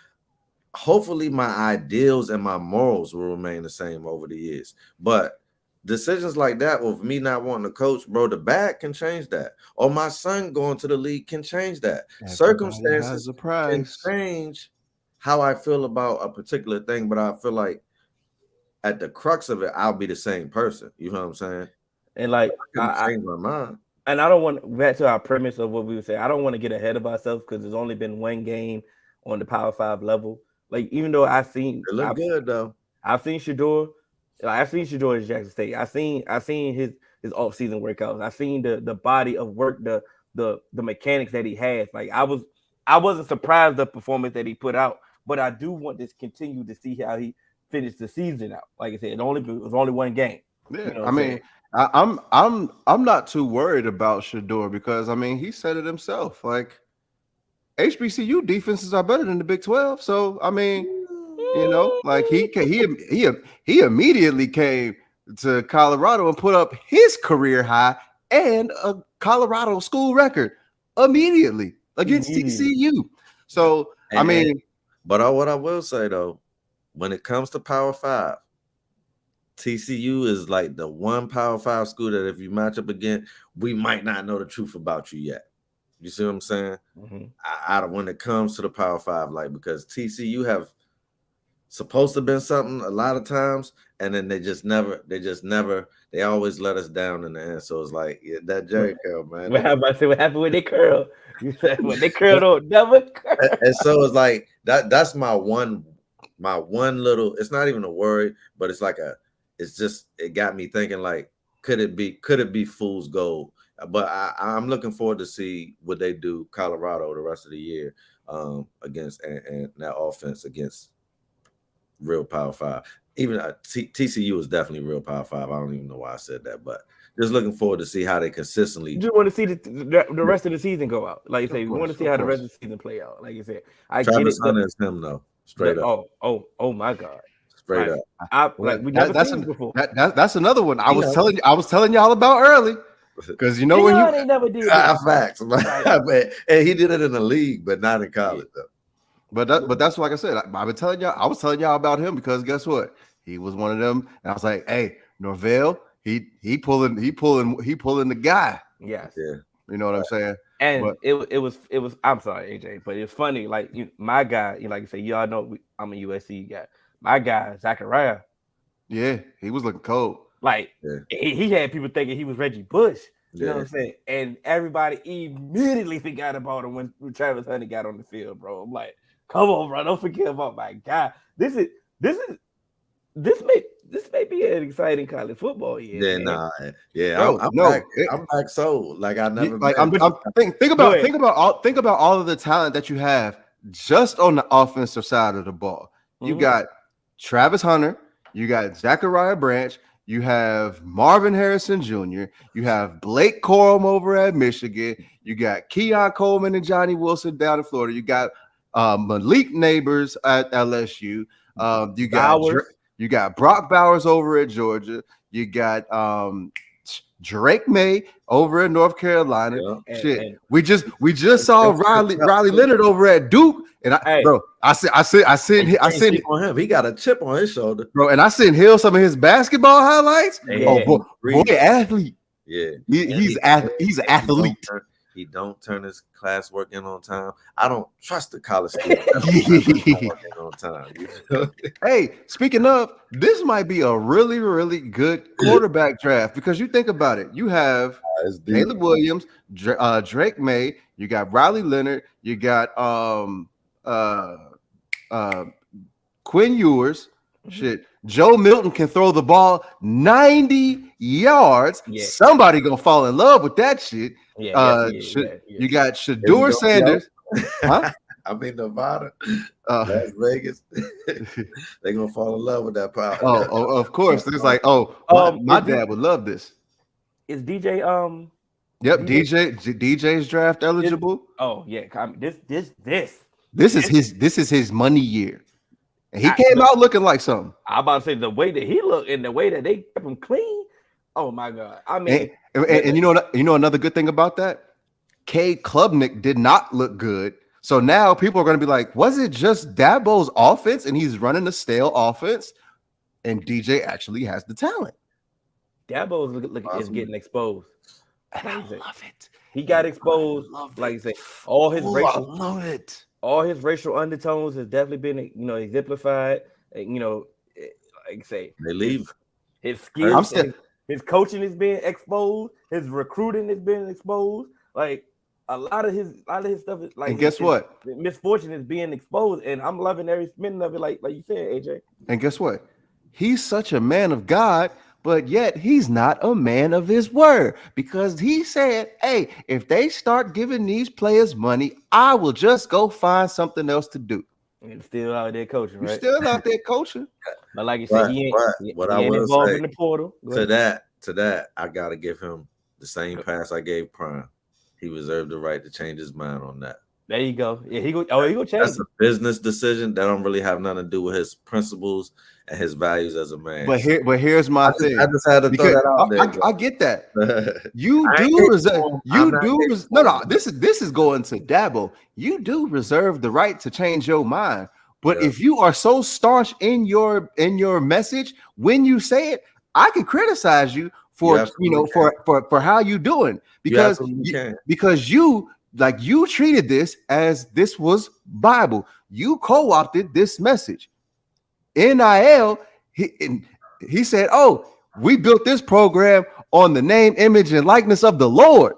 [SPEAKER 2] Hopefully my ideals and my morals will remain the same over the years. But decisions like that, with me not wanting to coach, bro, the bad can change that. Or my son going to the league can change that. Circumstances can change how I feel about a particular thing, but I feel like at the crux of it, I'll be the same person. You know what I'm saying?
[SPEAKER 5] And like
[SPEAKER 2] I change my mind.
[SPEAKER 5] And I don't want, back to our premise of what we were saying, I don't want to get ahead of ourselves because there's only been one game on the Power 5 level. Like, even though it look
[SPEAKER 2] good though.
[SPEAKER 5] I've seen Shador. I've seen Shador at Jackson State. I've seen his off-season workouts. I've seen the body of work, the mechanics that he has. Like, I wasn't surprised at the performance that he put out, but I do want to continue to see how he finished the season out. Like I said, it was only one game.
[SPEAKER 4] Yeah, I mean, I'm not too worried about Shador because he said it himself. Like, HBCU defenses are better than the Big 12. So like he immediately came to Colorado and put up his career high and a Colorado school record immediately against TCU. So
[SPEAKER 2] but what I will say though, when it comes to Power 5, TCU is like the one Power 5 school that if you match up again, we might not know the truth about you yet. You see what I'm saying? Mm-hmm. When it comes to the Power 5, like, because TCU have supposed to been something a lot of times, and then they always let us down in the end. So it's like, yeah, that Jerry curl, man.
[SPEAKER 5] What happened when they curl? You said when they curl, don't never curl.
[SPEAKER 2] And so it's like that's my one my one little. It's not even a worry, but it's like it got me thinking like, could it be fool's gold? But I'm looking forward to see what they do Colorado the rest of the year against and that offense against real Power 5. Even TCU is definitely real Power 5. I don't even know why I said that, but just looking forward to see how they consistently.
[SPEAKER 5] You just want to see the rest of the season go out. Like you say, we want to see how the rest of the season play out. Like you said,
[SPEAKER 2] Travis Hunter is him though, straight up.
[SPEAKER 5] Oh my God,
[SPEAKER 2] straight up.
[SPEAKER 5] We never seen before.
[SPEAKER 4] That's another one I was telling y'all about early. Because you know when
[SPEAKER 5] they never did
[SPEAKER 2] facts, and he did it in the league, but not in college though.
[SPEAKER 4] But that's like I said. I was telling y'all about him because guess what? He was one of them, and I was like, hey, Norvell, he pulling the guy.
[SPEAKER 5] Yes,
[SPEAKER 2] yeah.
[SPEAKER 4] You know what I'm saying?
[SPEAKER 5] And it was. I'm sorry, AJ, but it's funny. Like my guy, like you say, y'all know I'm a USC guy. My guy, Zachariah.
[SPEAKER 4] Yeah, he was looking cold.
[SPEAKER 5] Like he had people thinking he was Reggie Bush. You know what I'm saying? And everybody immediately forgot about him when Travis Hunter got on the field, bro. I'm like, come on, bro, don't forget about my guy. This may be an exciting college football year.
[SPEAKER 2] Yeah, I'm back sold. Like I never
[SPEAKER 4] think about all of the talent that you have just on the offensive side of the ball. You got Travis Hunter, you got Zachariah Branch. You have Marvin Harrison Jr. You have Blake Corum over at Michigan. You got Keon Coleman and Johnny Wilson down in Florida. You got Malik Neighbors at LSU. You got Brock Bowers over at Georgia. You got Drake May over at North Carolina. Yeah. We just saw Riley Leonard over at Duke. And I sent
[SPEAKER 2] on him. He got a chip on his shoulder,
[SPEAKER 4] bro. And I sent Hill some of his basketball highlights. Boy, athlete.
[SPEAKER 2] Yeah,
[SPEAKER 4] he's an athlete.
[SPEAKER 2] He don't turn his classwork in on time. I don't trust the college student on time.
[SPEAKER 4] Hey, speaking of, this might be a really, really good quarterback draft because you think about it. You have Caleb Williams, Drake May. You got Riley Leonard. You got Quinn Ewers. Shit, Joe Milton can throw the ball 90 yards. Yeah. Somebody gonna fall in love with that shit. You got Shadur Sanders. Huh?
[SPEAKER 2] I mean Nevada, Las Vegas. They're gonna fall in love with that power.
[SPEAKER 4] Oh, of course. It's like, my dad would love this.
[SPEAKER 5] Is DJ
[SPEAKER 4] Yep, DJ's draft eligible. This is his money year. And he came out looking like something.
[SPEAKER 5] I'm about to say the way that he looked and the way that they kept him clean. Oh my God! I mean,
[SPEAKER 4] and you know another good thing about that, Cade Klubnik did not look good. So now people are going to be like, was it just Dabo's offense and he's running a stale offense? And DJ actually has the talent.
[SPEAKER 5] Dabo is getting exposed.
[SPEAKER 4] And I love it.
[SPEAKER 5] He got exposed. Like you say, all his
[SPEAKER 4] I love it.
[SPEAKER 5] All his racial undertones has definitely been, exemplified. Like I say,
[SPEAKER 2] they leave
[SPEAKER 5] his skills, his coaching is being exposed. His recruiting is being exposed. Like a lot of his stuff is like.
[SPEAKER 4] And guess what?
[SPEAKER 5] Misfortune is being exposed, and I'm loving every minute of it. Like you said, AJ.
[SPEAKER 4] And guess what? He's such a man of God, but yet he's not a man of his word because he said, hey, if they start giving these players money, I will just go find something else to do.
[SPEAKER 5] And still out there coaching, right?
[SPEAKER 4] You're still out there coaching.
[SPEAKER 5] But like you said, he ain't involved in the portal.
[SPEAKER 2] To that, I got to give him the same pass I gave Prime. He reserved the right to change his mind on that.
[SPEAKER 5] There you go. Yeah, he go change.
[SPEAKER 2] That's a business decision that don't really have nothing to do with his principles and his values as a man.
[SPEAKER 4] But here's my thing.
[SPEAKER 2] I just had to throw that out there.
[SPEAKER 4] I get that. This is going to Dabo. You do reserve the right to change your mind. But if you are so staunch in your message when you say it, I can criticize you for for how you doing because you treated this as this was Bible. You co-opted this message. NIL, he said, oh, we built this program on the name, image, and likeness of the Lord.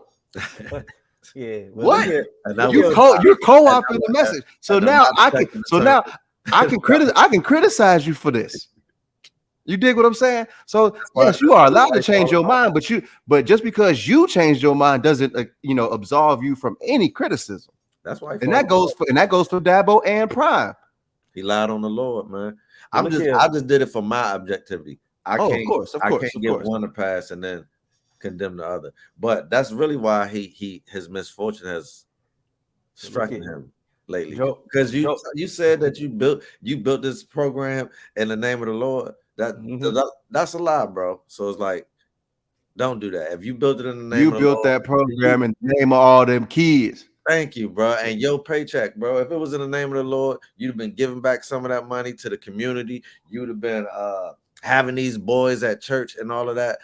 [SPEAKER 5] Yeah.
[SPEAKER 4] What? You're co-opting the message. So now I can criticize you for this. You dig what I'm saying? So yes, you are allowed to change your mind, but just because you changed your mind doesn't absolve you from any criticism.
[SPEAKER 2] That's why.
[SPEAKER 4] And that goes for Dabo and Prime.
[SPEAKER 2] He lied on the Lord, man.
[SPEAKER 5] But
[SPEAKER 2] I just did it for my objectivity. I can't give one a pass and then condemn the other. But that's really why his misfortune has struck him lately. Because you said that you built this program in the name of the Lord. That's a lie, bro. So it's like, don't do that. If you built it in the name of the Lord,
[SPEAKER 4] you built that program in the name of all them kids.
[SPEAKER 2] Thank you, bro. And your paycheck, bro. If it was in the name of the Lord, you'd have been giving back some of that money to the community. You'd have been having these boys at church and all of that.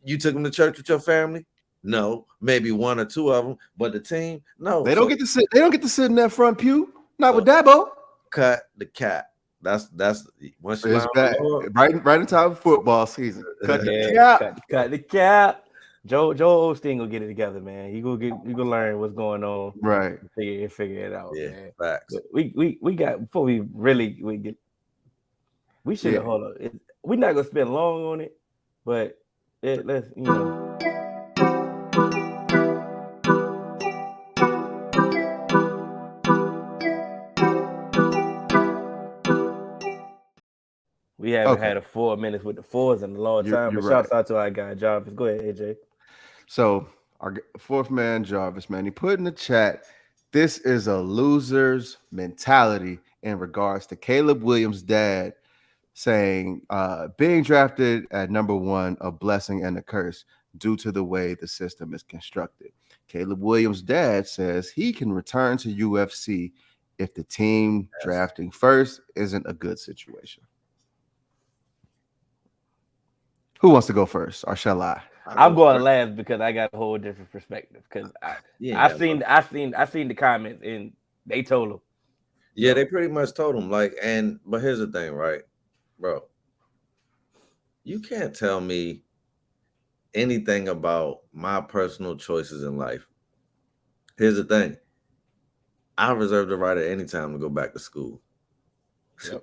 [SPEAKER 2] You took them to church with your family? No, maybe one or two of them, but the team, no.
[SPEAKER 4] They don't get to sit. They don't get to sit in that front pew. Not with Dabo.
[SPEAKER 2] Cut the cap. That's once you
[SPEAKER 4] right in time of football season.
[SPEAKER 5] Cut the cap. Joe Osteen gonna get it together, man. He gonna learn what's going on,
[SPEAKER 4] right?
[SPEAKER 5] Figure it out, man.
[SPEAKER 2] Facts.
[SPEAKER 5] But we got before we should have hold on. We're not gonna spend long on it, but let's We haven't had a 4 minutes with the fours in a long time. But shouts out to our guy Jarvis. Go ahead, AJ.
[SPEAKER 4] So our fourth man, Jarvis, man, he put in the chat, this is a loser's mentality in regards to Caleb Williams' dad saying being drafted at number 1, a blessing and a curse due to the way the system is constructed. Caleb Williams' dad says he can return to UFC if the team drafting first isn't a good situation. Who wants to go first, or shall I?
[SPEAKER 5] I'm going last because I got a whole different perspective. Because I seen the comments and they told him.
[SPEAKER 2] Yeah, they pretty much told him. But here's the thing, right, bro? You can't tell me anything about my personal choices in life. Here's the thing. I reserve the right at any time to go back to school. Yep.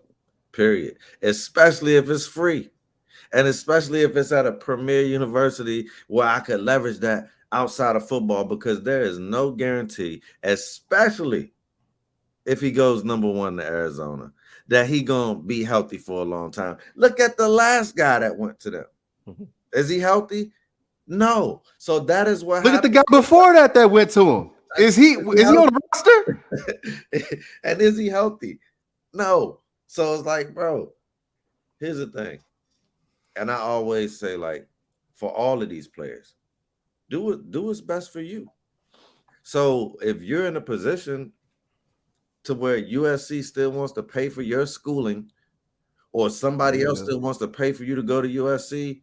[SPEAKER 2] Period. Especially if it's free. And especially if it's at a premier university where I could leverage that outside of football, because there is no guarantee, especially if he goes number 1 to Arizona, that he gonna be healthy for a long time. Look at the last guy that went to them. Is he healthy? No. So that is what
[SPEAKER 4] Look at the guy before that went to him. Is he on the roster?
[SPEAKER 2] And is he healthy? No. So it's like, bro, here's the thing. And I always say, for all of these players, do what's best for you. So if you're in a position to where USC still wants to pay for your schooling, or somebody else still wants to pay for you to go to USC,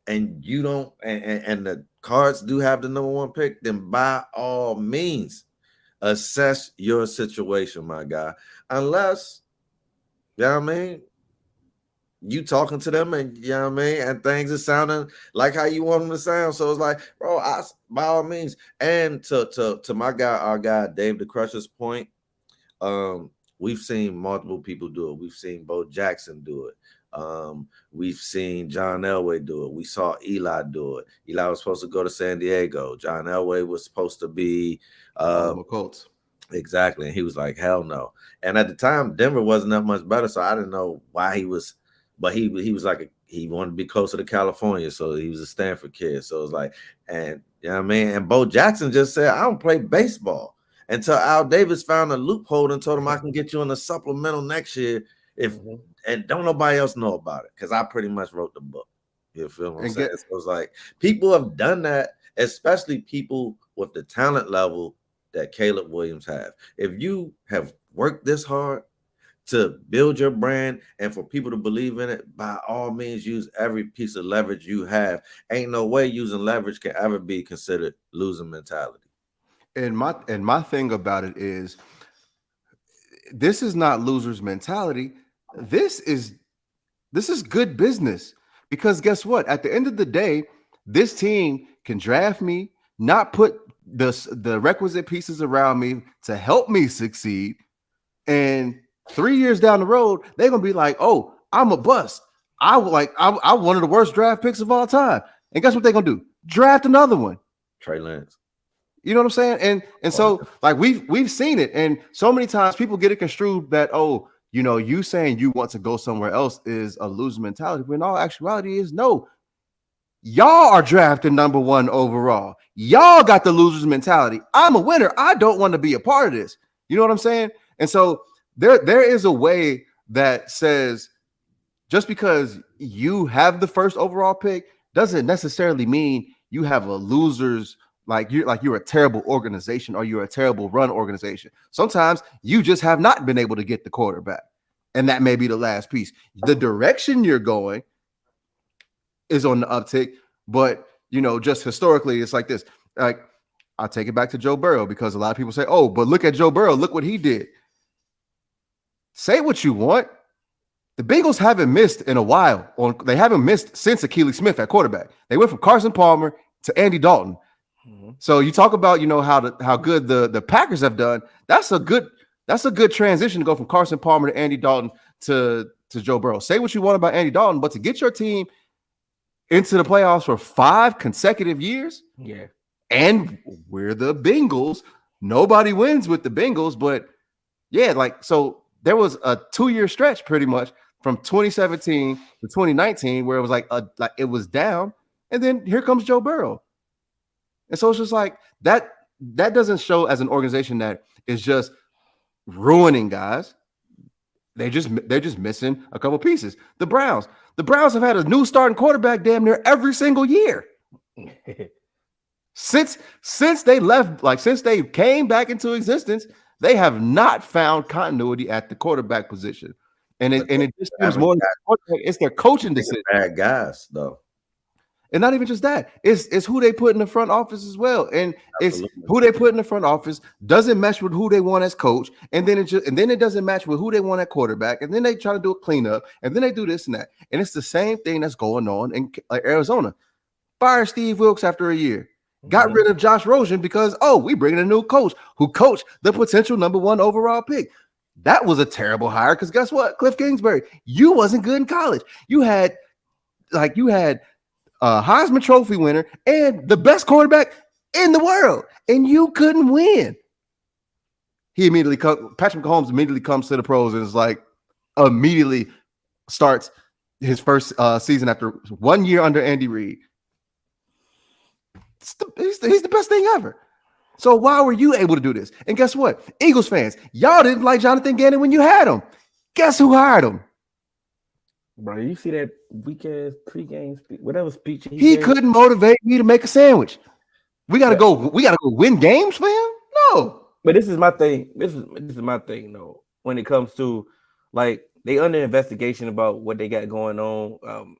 [SPEAKER 2] and you don't, and the Cards do have the number 1 pick, then by all means, assess your situation, my guy. Unless, you know what I mean, you talking to them and, you know what I mean, and things are sounding like how you want them to sound. So it's like, bro, by all means. And to my guy, our guy, Dave the Crusher's point, we've seen multiple people do it. We've seen Bo Jackson do it. We've seen John Elway do it. We saw Eli do it. Eli was supposed to go to San Diego. John Elway was supposed to be
[SPEAKER 4] Colts.
[SPEAKER 2] Exactly. And he was like, hell no. And at the time, Denver wasn't that much better. So I didn't know why he was, but he was like, he wanted to be closer to California. So he was a Stanford kid. So it was like, and you know what I mean? And Bo Jackson just said, I don't play baseball, until Al Davis found a loophole and told him, I can get you on a supplemental next year if and don't nobody else know about it, because I pretty much wrote the book. You feel what I'm saying? So it's like people have done that, especially people with the talent level that Caleb Williams have. If you have worked this hard to build your brand and for people to believe in it, by all means, use every piece of leverage you have. Ain't no way using leverage can ever be considered losing mentality.
[SPEAKER 4] And my thing about it is, this is not loser's mentality. This is good business, because guess what? At the end of the day, this team can draft me, not put the requisite pieces around me to help me succeed, and 3 years down the road, they're gonna be like, "Oh, I'm a bust. I'm one of the worst draft picks of all time." And guess what they're gonna do? Draft another one.
[SPEAKER 2] Trey Lance.
[SPEAKER 4] You know what I'm saying? And so like we've seen it, and so many times people get it construed that, oh, you know, you saying you want to go somewhere else is a loser mentality. When all actuality is no. Y'all are drafted number 1 overall. Y'all got the loser's mentality. I'm a winner. I don't want to be a part of this. You know what I'm saying? And so there is a way that says just because you have the first overall pick doesn't necessarily mean you have a loser's you're a terrible organization or you're a terrible run organization. Sometimes you just have not been able to get the quarterback, and that may be the last piece. The direction you're going is on the uptick, but you know, just historically, it's like this. Like, I'll take it back to Joe Burrow because a lot of people say, "Oh, but look at Joe Burrow, look what he did." Say what you want. The Bengals haven't missed in a while. They haven't missed since Akili Smith at quarterback. They went from Carson Palmer to Andy Dalton. Mm-hmm. So you talk about, you know, how good the Packers have done. That's a good transition to go from Carson Palmer to Andy Dalton to Joe Burrow. Say what you want about Andy Dalton, but to get your team into the playoffs for 5 consecutive years.
[SPEAKER 5] Yeah.
[SPEAKER 4] And we're the Bengals. Nobody wins with the Bengals, but yeah, like, so there was a 2-year stretch pretty much from 2017 to 2019 where it was like it was down, and then here comes Joe Burrow. And so it's just like that doesn't show as an organization that is just ruining guys. They're just missing a couple pieces. The Browns have had a new starting quarterback damn near every single year. Since they left, like since they came back into existence, they have not found continuity at the quarterback position. And it just seems more it's their coaching decision.
[SPEAKER 2] Bad guys, though.
[SPEAKER 4] And not even just that, it's who they put in the front office as well. And it's who they put in the front office doesn't match with who they want as coach, and then it doesn't match with who they want at quarterback, and then they try to do a cleanup, and then they do this and that. And it's the same thing that's going on in Arizona. Fire Steve Wilkes after a year. Got rid of Josh Rosen because, we bring in a new coach who coached the potential number 1 overall pick. That was a terrible hire because guess what? Cliff Kingsbury, you wasn't good in college. You had a Heisman Trophy winner and the best quarterback in the world, and you couldn't win. Patrick Mahomes immediately comes to the pros and is like, immediately starts his first season after 1 year under Andy Reid. He's the best thing ever. So why were you able to do this? And guess what? Eagles fans, y'all didn't like Jonathan Gannon when you had him. Guess who hired him?
[SPEAKER 5] Bro, you see that weak-ass pregame whatever speech
[SPEAKER 4] he couldn't motivate me to make a sandwich. We gotta go win games for him? No.
[SPEAKER 5] But this is my thing. This is my thing, though. When it comes to, like, they under investigation about what they got going on.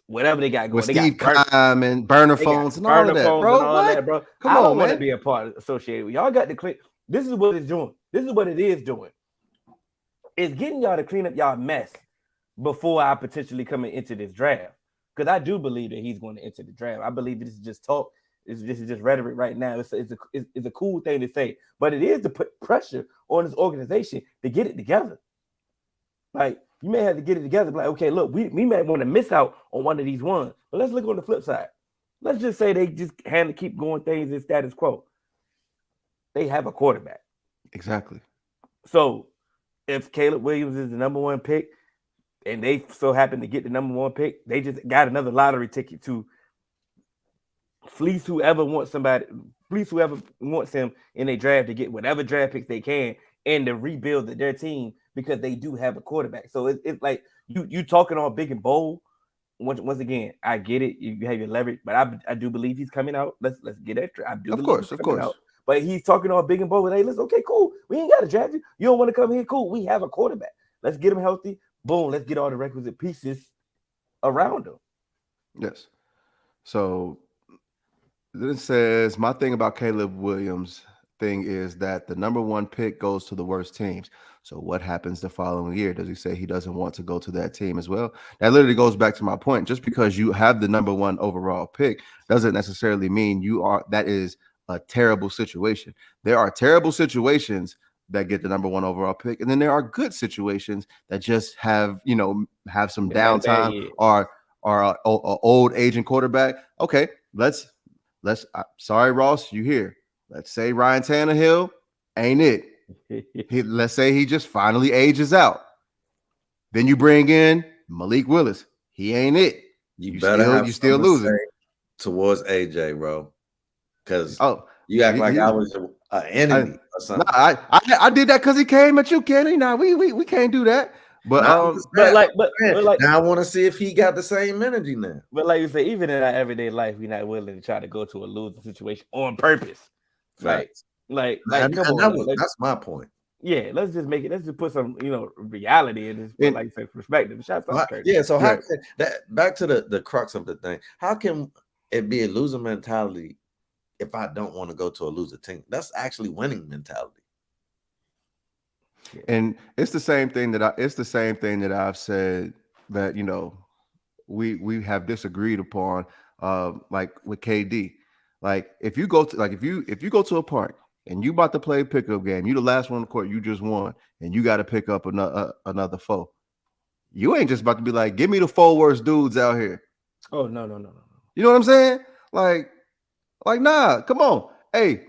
[SPEAKER 5] Whatever they got going.
[SPEAKER 4] With Steve Keim and burner phones and all of that, bro.
[SPEAKER 5] Come on, man. I don't want to be a part associated with y'all. Got to clean. This is what it's doing. This is what it is doing. It's getting y'all to clean up y'all mess before I potentially come into this draft. Because I do believe that he's going to enter the draft. I believe this is just talk. This is just rhetoric right now. It's a cool thing to say, but it is to put pressure on this organization to get it together. Like, you may have to get it together. Like, okay, look, we may want to miss out on one of these ones, but let's look on the flip side. Let's just say they just keep going things in status quo. They have a quarterback.
[SPEAKER 4] Exactly.
[SPEAKER 5] So if Caleb Williams is the number 1 pick and they so happen to get the number 1 pick, they just got another lottery ticket to fleece whoever wants him in a draft to get whatever draft picks they can and to rebuild their team because they do have a quarterback. So it's like you talking all big and bold. Once again, I get it. You have your leverage, but I do believe he's coming out. Let's get extra. I do. Of course. Out. But he's talking all big and bold. Hey, listen, okay, cool. We ain't got to draft you. You don't want to come here? Cool. We have a quarterback. Let's get him healthy. Boom. Let's get all the requisite pieces around him.
[SPEAKER 4] Yes. So then it says, my thing about Caleb Williams thing is that the number 1 pick goes to the worst teams. So what happens the following year? Does he say he doesn't want to go to that team as well? That literally goes back to my point. Just because you have the number 1 overall pick doesn't necessarily mean that is a terrible situation. There are terrible situations that get the number 1 overall pick, and then there are good situations that just have some
[SPEAKER 5] They had a bad
[SPEAKER 4] downtime
[SPEAKER 5] year.
[SPEAKER 4] or a old aging quarterback. Okay, let's. Sorry, Ross, you here? Let's say Ryan Tannehill ain't it. Let's say he just finally ages out. Then you bring in Malik Willis. He ain't it.
[SPEAKER 2] You better
[SPEAKER 4] still,
[SPEAKER 2] have
[SPEAKER 4] you still losing
[SPEAKER 2] towards AJ, bro. Because
[SPEAKER 4] oh,
[SPEAKER 2] you act like I was an enemy or something.
[SPEAKER 4] I did that because he came at you, Kenny. Now we can't do that. But
[SPEAKER 2] now I want to see if he got the same energy now.
[SPEAKER 5] But like you say, even in our everyday life, we're not willing to try to go to a losing situation on purpose.
[SPEAKER 2] Right.
[SPEAKER 5] Like come on.
[SPEAKER 2] That's my point.
[SPEAKER 5] Yeah, let's just make it. Let's just put some, reality in this. Like you say, perspective.
[SPEAKER 2] So how can that back to the crux of the thing? How can it be a loser mentality if I don't want to go to a loser team? That's actually winning mentality.
[SPEAKER 4] And it's the same thing that I've said that we have disagreed upon, like with KD. Like if you go to a park and you about to play a pickup game, you the last one on the court, you just won, and you got to pick up another foe. You ain't just about to be like, give me the 4 worst dudes out here.
[SPEAKER 5] Oh no.
[SPEAKER 4] You know what I'm saying? Like nah, come on. Hey,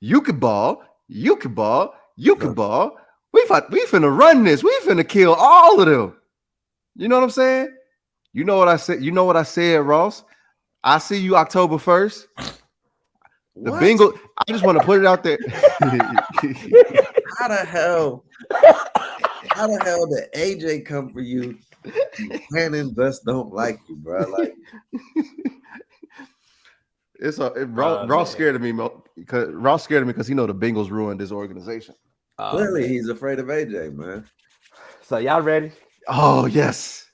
[SPEAKER 4] you can ball. We finna run this. We finna kill all of them. You know what I'm saying? You know what I said, Ross? I see you October 1st. The Bengals. I just want to put it out there.
[SPEAKER 2] How the hell did AJ come for you? Cannon just don't like you, bro. Like
[SPEAKER 4] Ross scared of me because he know the Bengals ruined his organization.
[SPEAKER 2] Clearly, he's afraid of AJ, man.
[SPEAKER 5] So y'all ready?
[SPEAKER 4] Oh yes,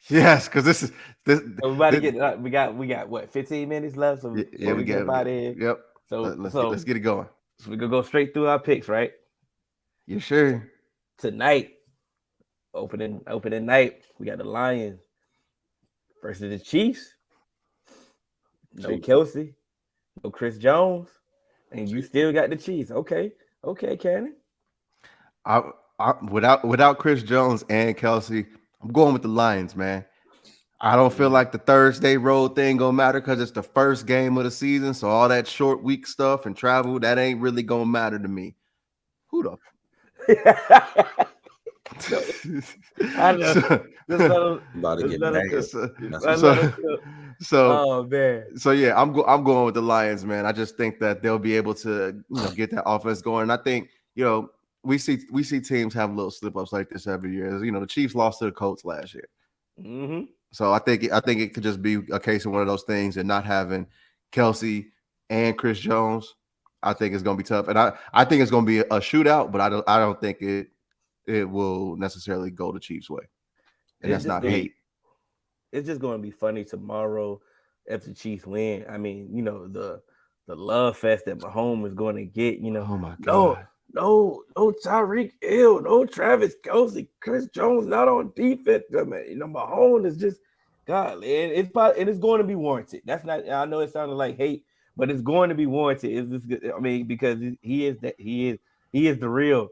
[SPEAKER 4] because this.
[SPEAKER 5] Everybody we got what 15 minutes left. So
[SPEAKER 4] yeah, we get out of here. Yep.
[SPEAKER 5] So
[SPEAKER 4] let's get it going.
[SPEAKER 5] So we're gonna go straight through our picks, right?
[SPEAKER 4] You sure?
[SPEAKER 5] Tonight, opening night, we got the Lions versus the Chiefs. No Kelsey, no Chris Jones, and you still got the Chiefs. Okay, Cannon.
[SPEAKER 4] Without Chris Jones and Kelsey, I'm going with the Lions, man. I don't feel like the Thursday road thing gonna matter because it's the first game of the season. So all that short week stuff and travel, that ain't really gonna matter to me. Who the?
[SPEAKER 5] I know. Oh man.
[SPEAKER 4] So yeah, I'm going with the Lions, man. I just think that they'll be able to get that offense going. And I think we see teams have little slip ups like this every year. The Chiefs lost to the Colts last year.
[SPEAKER 5] Mm-hmm.
[SPEAKER 4] So I think it could just be a case of one of those things, and not having Kelsey and Chris Jones, I think it's going to be tough. And I think it's going to be a shootout, but I don't think it will necessarily go the Chiefs' way. And that's not hate.
[SPEAKER 5] It's just going to be funny tomorrow if the Chiefs win. I mean, the love fest that Mahomes is going to get.
[SPEAKER 4] Oh my God.
[SPEAKER 5] No Tyreek Hill, no Travis Kelce, Chris Jones not on defense. Mahomes is just godly, and it's going to be warranted. That's not. I know it sounded like hate, but it's going to be warranted. Is this good? I mean, because he is the real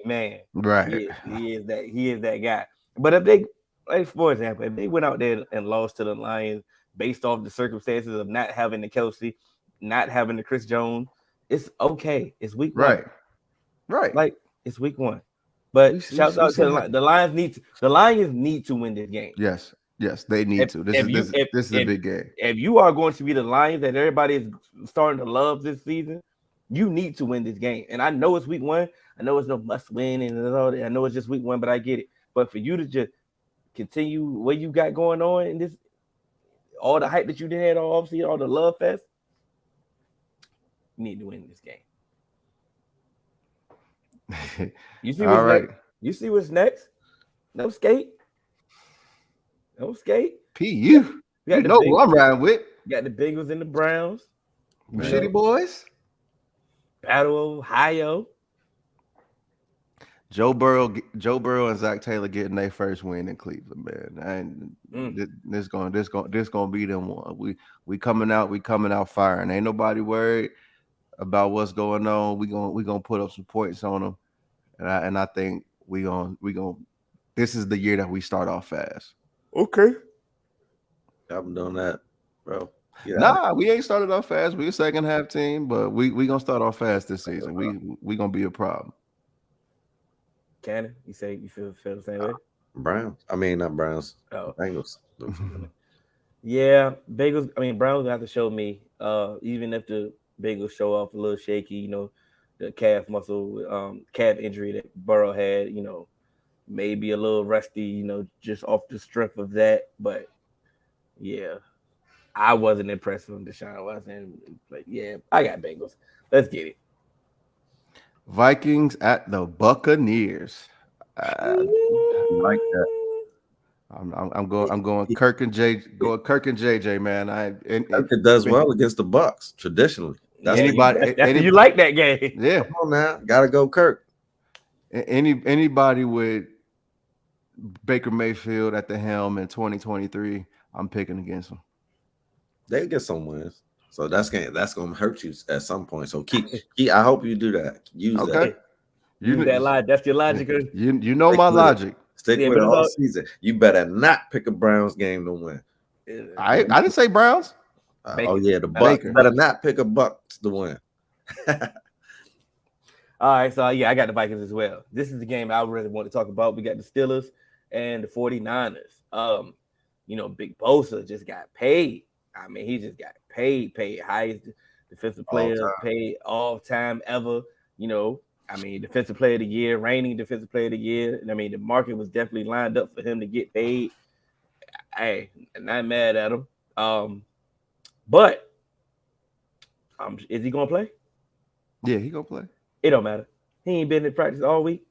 [SPEAKER 5] man.
[SPEAKER 4] Right.
[SPEAKER 5] He is that guy. But if they, like for example, if they went out there and lost to the Lions based off the circumstances of not having the Kelsey, not having the Chris Jones. It's okay. It's week one.
[SPEAKER 4] Right.
[SPEAKER 5] Like it's week one. But shout out to the Lions. The Lions need to win this game.
[SPEAKER 4] Yes, they need to. This is a big game.
[SPEAKER 5] If you are going to be the Lions that everybody is starting to love this season, you need to win this game. And I know it's week one. I know it's no must win and all that. I know it's just week one, but I get it. But for you to just continue what you got going on in this, all the hype that you did, obviously all the love fest. You need to win this game. You see what's next? You see what's next? No skate.
[SPEAKER 4] P, you know who I'm riding with.
[SPEAKER 5] You got the Bengals and the Browns.
[SPEAKER 4] Shitty boys.
[SPEAKER 5] Battle of Ohio.
[SPEAKER 4] Joe Burrow and Zach Taylor getting their first win in Cleveland, man. This gonna be them one. We coming out firing. Ain't nobody worried. about what's going on. We gonna put up some points on them, and I think we gonna. This is the year that we start off fast.
[SPEAKER 5] Okay.
[SPEAKER 2] I've been doing that, bro. Yeah.
[SPEAKER 4] Nah, we ain't started off fast. We a second half team, but we gonna start off fast this season. We gonna be a problem.
[SPEAKER 5] Cannon, you say you feel the same way?
[SPEAKER 2] Browns. I mean, not Browns.
[SPEAKER 5] Oh.
[SPEAKER 2] Bengals.
[SPEAKER 5] Yeah, Bengals. I mean, Browns have to show me. Even if the Bengals show off a little shaky, you know, the calf muscle, calf injury that Burrow had, you know, maybe a little rusty, you know, just off the strength of that. But yeah, I wasn't impressed with Deshaun Watson. But yeah, I got Bengals. Let's get it.
[SPEAKER 4] Vikings at the Buccaneers.
[SPEAKER 2] I like that.
[SPEAKER 4] I'm going Kirk and JJ, man.
[SPEAKER 2] It does well against the Bucks traditionally.
[SPEAKER 5] That's you like that game.
[SPEAKER 4] Yeah.
[SPEAKER 2] Come on now, gotta go Kirk.
[SPEAKER 4] Anybody with Baker Mayfield at the helm in 2023, I'm picking against them.
[SPEAKER 2] They get some wins, so that's gonna hurt you at some point. So keep I hope you do that. Use that.
[SPEAKER 5] Use that logic. That's your logic.
[SPEAKER 4] You know my logic.
[SPEAKER 2] Stick with it all season. You better not pick a Browns game to win.
[SPEAKER 4] I didn't say Browns.
[SPEAKER 2] Oh yeah, the Bucks better not pick a Bucks to win.
[SPEAKER 5] All right, so yeah, I got the Vikings as well. This is the game I really want to talk about. We got the Steelers and the 49ers. You know, Big Bosa just got paid. I mean, he just got paid highest defensive player paid all time ever. You know, I mean, defensive player of the year, reigning defensive player of the year. And I mean, the market was definitely lined up for him to get paid. Hey, not mad at him. But is he gonna play?
[SPEAKER 4] Yeah, he gonna play.
[SPEAKER 5] It don't matter. He ain't been in practice all week.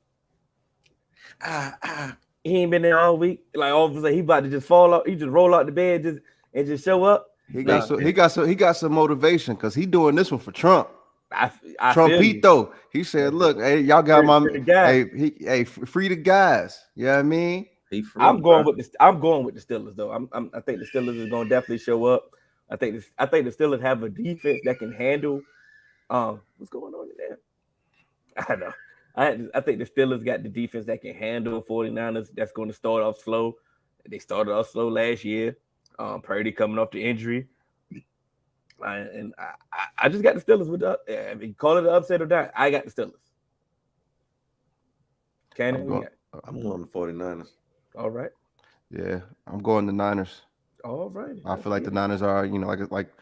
[SPEAKER 5] He ain't been there all week. Like all of a sudden, he about to just fall out. He just roll out the bed and just show up.
[SPEAKER 4] He got some motivation because he doing this one for Trump.
[SPEAKER 5] I
[SPEAKER 4] Trumpito. He said, "Look, hey, y'all got free the guys. You know what I mean?"
[SPEAKER 5] I'm going with the Steelers though. I think the Steelers is going to definitely show up. I think the Steelers have a defense that can handle. What's going on in there? I don't know. I think the Steelers got the defense that can handle 49ers. That's going to start off slow. They started off slow last year. Purdy coming off the injury. And I just got the Steelers with the. I mean, call it an upset or not. I got the Steelers.
[SPEAKER 2] I'm going the 49ers.
[SPEAKER 5] All right.
[SPEAKER 4] Yeah, I'm going the Niners.
[SPEAKER 5] All right.
[SPEAKER 4] I feel like the Niners are, you know, like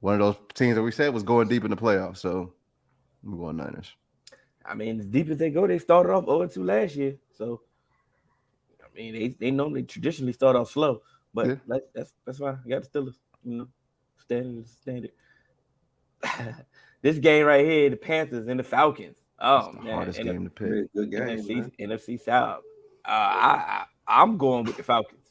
[SPEAKER 4] one of those teams that we said was going deep in the playoffs. So I'm going Niners. I
[SPEAKER 5] mean, as deep as they go, they started off 0-2 last year. So I mean, they normally traditionally start off slow, but that's fine. I got the Steelers. You know, standard. This game right here, the Panthers and the Falcons. Oh
[SPEAKER 4] man, hardest game to pick.
[SPEAKER 2] Good game.
[SPEAKER 5] NFC South. I'm going with the Falcons.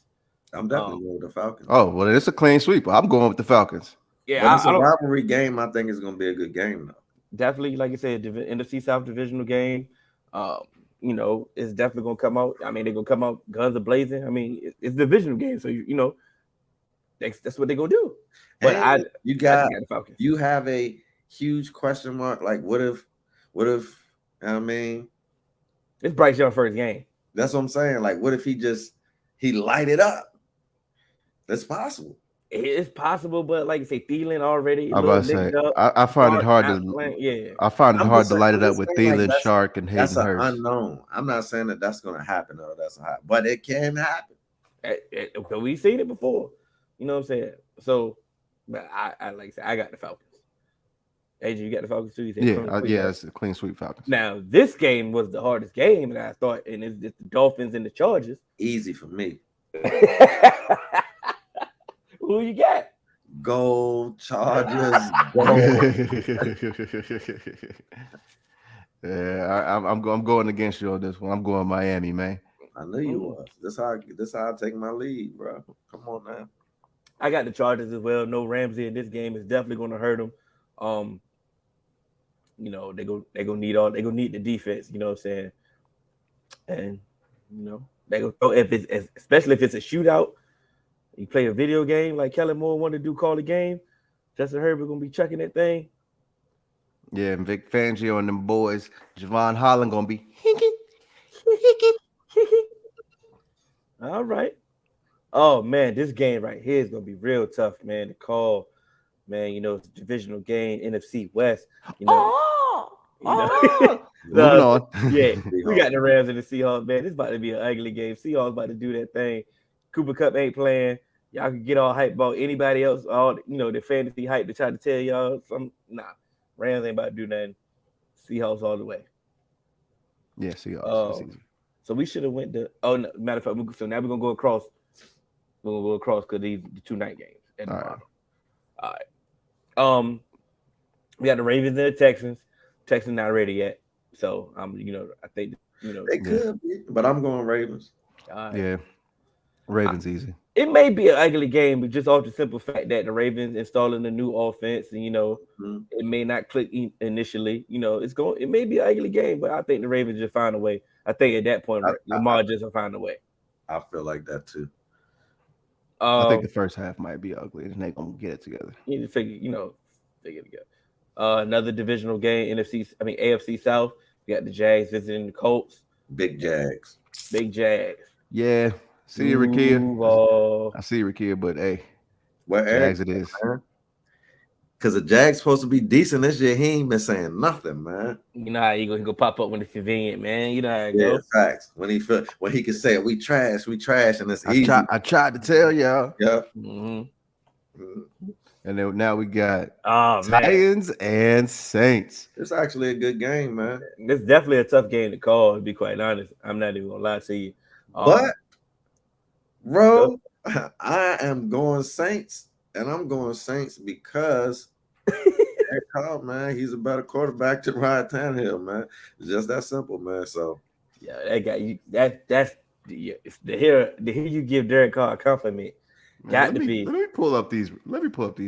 [SPEAKER 2] I'm definitely going with the Falcons.
[SPEAKER 4] Oh well, it's a clean sweep. I'm going with the Falcons.
[SPEAKER 5] Yeah,
[SPEAKER 2] it's a rivalry game. I think it's going to be a good game though.
[SPEAKER 5] Definitely, like I said, NFC South divisional game. You know, it's definitely going to come out. I mean, they're going to come out guns a-blazing. I mean, it's a divisional game, so you know, that's what they're going to do. But
[SPEAKER 2] you have a huge question mark. Like, what if? I mean,
[SPEAKER 5] it's Bryce Young's first game.
[SPEAKER 2] That's what I'm saying. Like, what if he light it up? That's possible.
[SPEAKER 5] It's possible, but like you say, Thielen already.
[SPEAKER 4] I'm about to say, I find it hard to. I find it hard to light it up with Thielen, Shark, and Hayden Hurst.
[SPEAKER 2] That's an unknown. I'm not saying that that's going to happen or that's not, but it can happen.
[SPEAKER 5] We've seen it before. You know what I'm saying? So, but I like I said, I got the Falcons. AJ, you got the Falcons too?
[SPEAKER 4] It's a clean sweep Falcons.
[SPEAKER 5] Now, this game was the hardest game, and I thought, and it's the Dolphins and the Chargers.
[SPEAKER 2] Easy for me.
[SPEAKER 5] Who you got?
[SPEAKER 2] Go Chargers.
[SPEAKER 4] Yeah, I'm going against you on this one. I'm going Miami, man.
[SPEAKER 2] I knew you was. This how I take my lead, bro. Come on now.
[SPEAKER 5] I got the Chargers as well. No Ramsey in this game is definitely going to hurt them. You know, they gonna need the defense, you know what I'm saying? And you know, they go especially if it's a shootout, you play a video game like Kellen Moore wanted to do, call the game. Justin Herbert gonna be chucking that thing.
[SPEAKER 4] Yeah, and Vic Fangio and them boys, Javon Holland gonna be
[SPEAKER 5] All right. Oh man, this game right here is gonna be real tough, man. To call, man. It's a divisional game, NFC West.
[SPEAKER 4] oh,
[SPEAKER 5] You know,
[SPEAKER 4] moving on.
[SPEAKER 5] yeah, we got
[SPEAKER 2] Seahawks.
[SPEAKER 5] the Rams and the Seahawks, man. This about to be an ugly game. Seahawks about to do that thing. Cooper Cup ain't playing. Y'all can get all hype about anybody else, all the fantasy hype to try to tell y'all some. Nah, Rams ain't about to do nothing. Seahawks all the way.
[SPEAKER 4] Yeah, Seahawks. That's
[SPEAKER 5] Oh,
[SPEAKER 4] easy.
[SPEAKER 5] so we should have went to. Oh, no, matter of fact, so now we're gonna go across. We're gonna go across because these the 2 night games at the
[SPEAKER 4] All right.
[SPEAKER 5] bottom. All right. We got the Ravens and the Texans. Texans not ready yet, so I think
[SPEAKER 2] They could be, but I'm going Ravens.
[SPEAKER 4] Yeah, Ravens easy.
[SPEAKER 5] It may be an ugly game, but just off the simple fact that the Ravens installing a new offense, and it may not click initially. It may be an ugly game, but I think the Ravens just find a way. I think at that point, Lamar just will find a way.
[SPEAKER 2] I feel like that too.
[SPEAKER 4] I think the first half might be ugly, and they gonna get it together.
[SPEAKER 5] You need to figure it together. Another divisional game, AFC South. We got the Jags visiting the Colts.
[SPEAKER 2] Big Jags.
[SPEAKER 5] Big Jags.
[SPEAKER 4] Yeah, see you, Rakia.
[SPEAKER 5] Duval.
[SPEAKER 4] I see you, Rakia, but hey,
[SPEAKER 2] Where
[SPEAKER 4] Jags it is.
[SPEAKER 2] Because the Jags supposed to be decent this year. He ain't been saying nothing, man.
[SPEAKER 5] You know how he go pop up when it's convenient, man. You know how it
[SPEAKER 2] Yeah,
[SPEAKER 5] goes.
[SPEAKER 2] facts. When he can say we trash, and it's easy.
[SPEAKER 4] I tried to tell y'all.
[SPEAKER 2] Yeah.
[SPEAKER 5] Mm-hmm.
[SPEAKER 4] And then now we got
[SPEAKER 5] Man.
[SPEAKER 4] Titans and Saints.
[SPEAKER 2] It's actually a good game, man.
[SPEAKER 5] It's definitely a tough game to call, to be quite honest. I'm not even gonna lie to you.
[SPEAKER 2] But, bro, I am going Saints, and I'm going Saints because Eric Carr, man, he's a better quarterback than Ryan Tannehill, man. It's just that simple, man. So
[SPEAKER 5] yeah, that got you. That's the hear you give Derek Carr a compliment.
[SPEAKER 4] Let me pull up these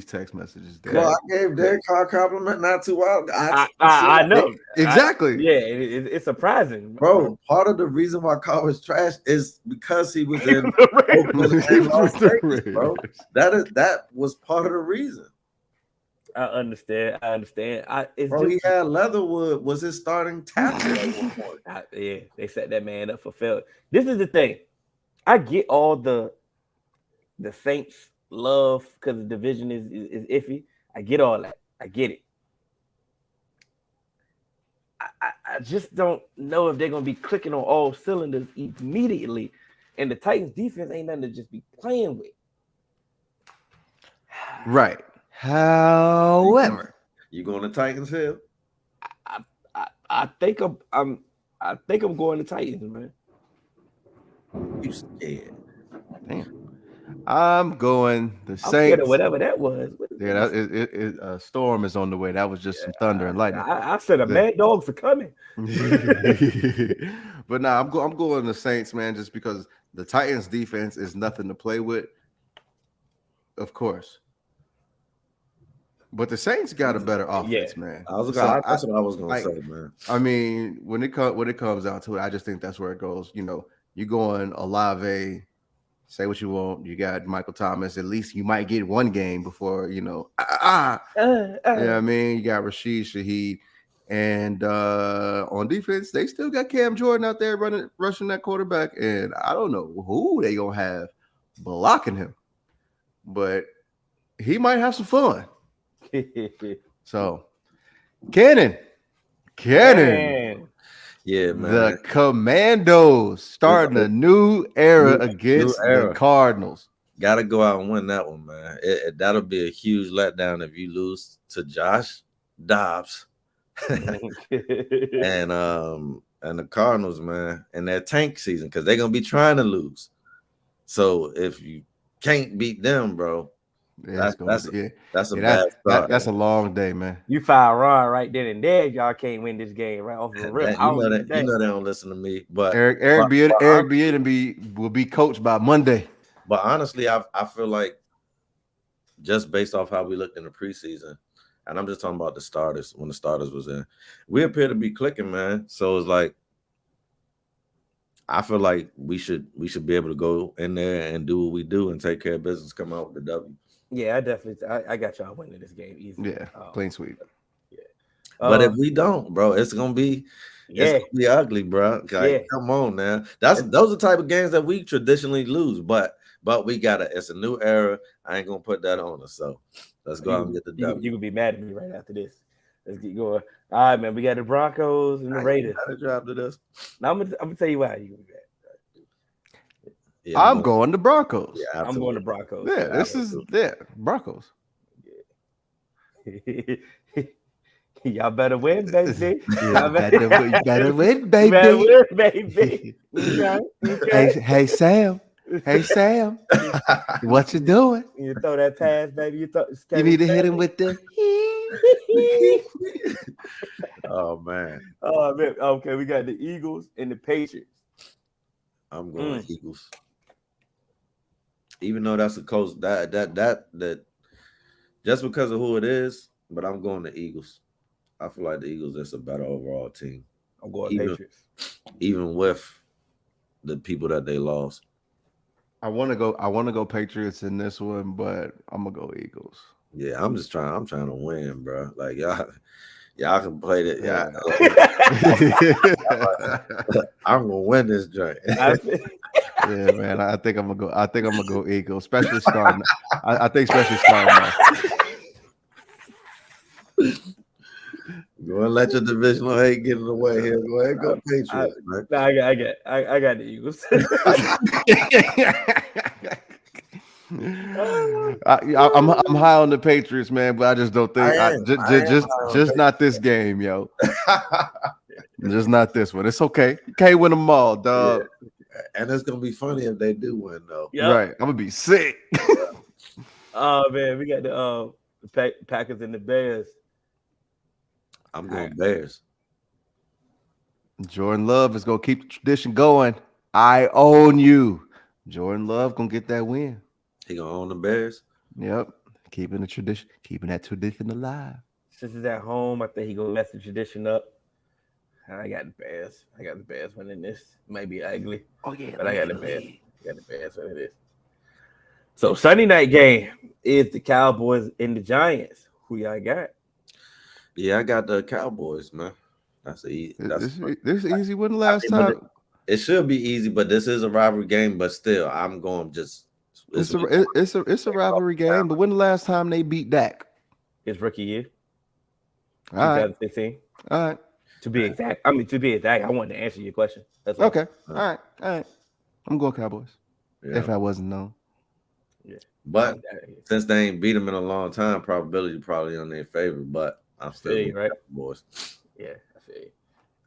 [SPEAKER 4] text messages.
[SPEAKER 2] Well, I gave Derek Carr a compliment not too long.
[SPEAKER 5] I know
[SPEAKER 4] exactly.
[SPEAKER 5] It's surprising,
[SPEAKER 2] bro. Part of the reason why Carr was trash is because he was in bro. That was part of the reason.
[SPEAKER 5] I understand.
[SPEAKER 2] He had Leatherwood was his starting tackle at one point.
[SPEAKER 5] They set that man up for failure. This is the thing. I get all the Saints love because the division is iffy. I get all that. I get it. I just don't know if they're gonna be clicking on all cylinders immediately. And the Titans defense ain't nothing to just be playing with.
[SPEAKER 4] Right. However,
[SPEAKER 2] you going to Titans Hill?
[SPEAKER 5] I think I'm going to Titans, man.
[SPEAKER 2] You scared?
[SPEAKER 4] Damn. I'm going the Saints.
[SPEAKER 5] Scared of whatever that was.
[SPEAKER 4] Yeah, a storm is on the way. That was just some thunder and lightning.
[SPEAKER 5] I said mad dogs are coming.
[SPEAKER 4] But nah, I'm going the Saints, man, just because the Titans defense is nothing to play with. Of course. But the Saints got a better offense, man.
[SPEAKER 2] That's what I was gonna say, man.
[SPEAKER 4] I mean, when it comes out to it, I just think that's where it goes. You going Olave, say what you want. You got Michael Thomas. At least you might get one game before you know what I mean? You got Rashid Shaheed. And on defense, they still got Cam Jordan out there rushing that quarterback. And I don't know who they gonna have blocking him, but he might have some fun. So, Cannon.
[SPEAKER 2] Yeah, man.
[SPEAKER 4] The Commandos starting a new era against the Cardinals.
[SPEAKER 2] Got to go out and win that one, man. That'll be a huge letdown if you lose to Josh Dobbs and the Cardinals, man, in their tank season, because they're gonna be trying to lose. So if you can't beat them, bro, that's a bad start.
[SPEAKER 4] That's a long day, man.
[SPEAKER 5] You fire Ron right then and there. Y'all can't win this game right off the rip.
[SPEAKER 2] You know they don't listen to me, but
[SPEAKER 4] Eric Bieniemy will be coached by Monday.
[SPEAKER 2] But honestly, I feel like just based off how we looked in the preseason, and I'm just talking about the starters when the starters was in, we appear to be clicking, man. So it's like I feel like we should be able to go in there and do what we do and take care of business, come out with the W.
[SPEAKER 5] Yeah, I got y'all winning this game easily.
[SPEAKER 4] Yeah, clean sweep.
[SPEAKER 5] Yeah.
[SPEAKER 2] But if we don't, bro, it's gonna be ugly, bro. Like, come on now. Those are the type of games that we traditionally lose, but we gotta. It's a new era. I ain't gonna put that on us. So let's go out and get the W.
[SPEAKER 5] You gonna be mad at me right after this. Let's get going. All right, man. We got the Broncos and the Raiders.
[SPEAKER 2] After this.
[SPEAKER 5] Now I'm gonna tell you why you gonna be mad.
[SPEAKER 4] Yeah, I'm going to Broncos.
[SPEAKER 2] Yeah,
[SPEAKER 5] I'm going to Broncos.
[SPEAKER 4] Yeah, Broncos.
[SPEAKER 5] Yeah. Y'all better win, baby.
[SPEAKER 4] Y'all better win, baby.
[SPEAKER 5] Okay.
[SPEAKER 4] Hey, Sam. Hey, Sam. What you doing?
[SPEAKER 5] You throw that pass, baby.
[SPEAKER 4] You need to hit him with the.
[SPEAKER 2] Oh man.
[SPEAKER 5] Oh man. Okay, we got the Eagles and the Patriots.
[SPEAKER 2] I'm going Eagles. Even though that's a coach that just because of who it is, but I'm going to Eagles. I feel like the Eagles is a better overall team.
[SPEAKER 5] I'm going Patriots.
[SPEAKER 2] Even with the people that they lost.
[SPEAKER 4] I want to go Patriots in this one, but I'm gonna go Eagles.
[SPEAKER 2] Yeah, I'm trying to win, bro. Like y'all can play that. Yeah. I'm gonna win this joint.
[SPEAKER 4] Yeah, man. I think I'm gonna go Eagles, especially starting. I think especially starting off.
[SPEAKER 2] Go and let your divisional hate get in the way here. Go ahead, go Patriots, man.
[SPEAKER 5] No, I got the Eagles.
[SPEAKER 4] I'm high on the Patriots, man, but I just don't think just not this game, yo. Just not this one. It's okay. You can't win them all, dog.
[SPEAKER 2] Yeah. And it's gonna be funny if they do win, though.
[SPEAKER 5] Yep.
[SPEAKER 4] Right. I'm gonna be sick.
[SPEAKER 5] Oh man, we got the Packers and the Bears.
[SPEAKER 2] I'm going Bears.
[SPEAKER 4] Jordan Love is gonna keep the tradition going. I own you. Jordan Love gonna get that win.
[SPEAKER 2] He gonna own the Bears.
[SPEAKER 4] Yep, keeping that tradition alive.
[SPEAKER 5] Since he's at home, I think he gonna mess the tradition up. I got the Bears. I got the Bears winning this. Might be ugly.
[SPEAKER 4] Oh yeah,
[SPEAKER 5] but I got the Bears. I got the Bears winning this. So Sunday night game is the Cowboys and the Giants. Who y'all got?
[SPEAKER 2] Yeah, I got the Cowboys, man. That's easy.
[SPEAKER 4] This easy. When the last time?
[SPEAKER 2] It should be easy, but this is a rivalry game. But still, I'm going just.
[SPEAKER 4] It's a rivalry game. But when the last time they beat Dak?
[SPEAKER 5] His rookie year.
[SPEAKER 4] All right.
[SPEAKER 5] 2016.
[SPEAKER 4] All right.
[SPEAKER 5] To be exact, I wanted to answer your question. That's
[SPEAKER 4] okay. All right. I'm going Cowboys.
[SPEAKER 2] Yeah.
[SPEAKER 4] If I wasn't known.
[SPEAKER 2] Yeah. But since they ain't beat them in a long time, probability probably on their favor. But I'm still
[SPEAKER 5] right,
[SPEAKER 2] Cowboys.
[SPEAKER 5] Yeah, I feel you.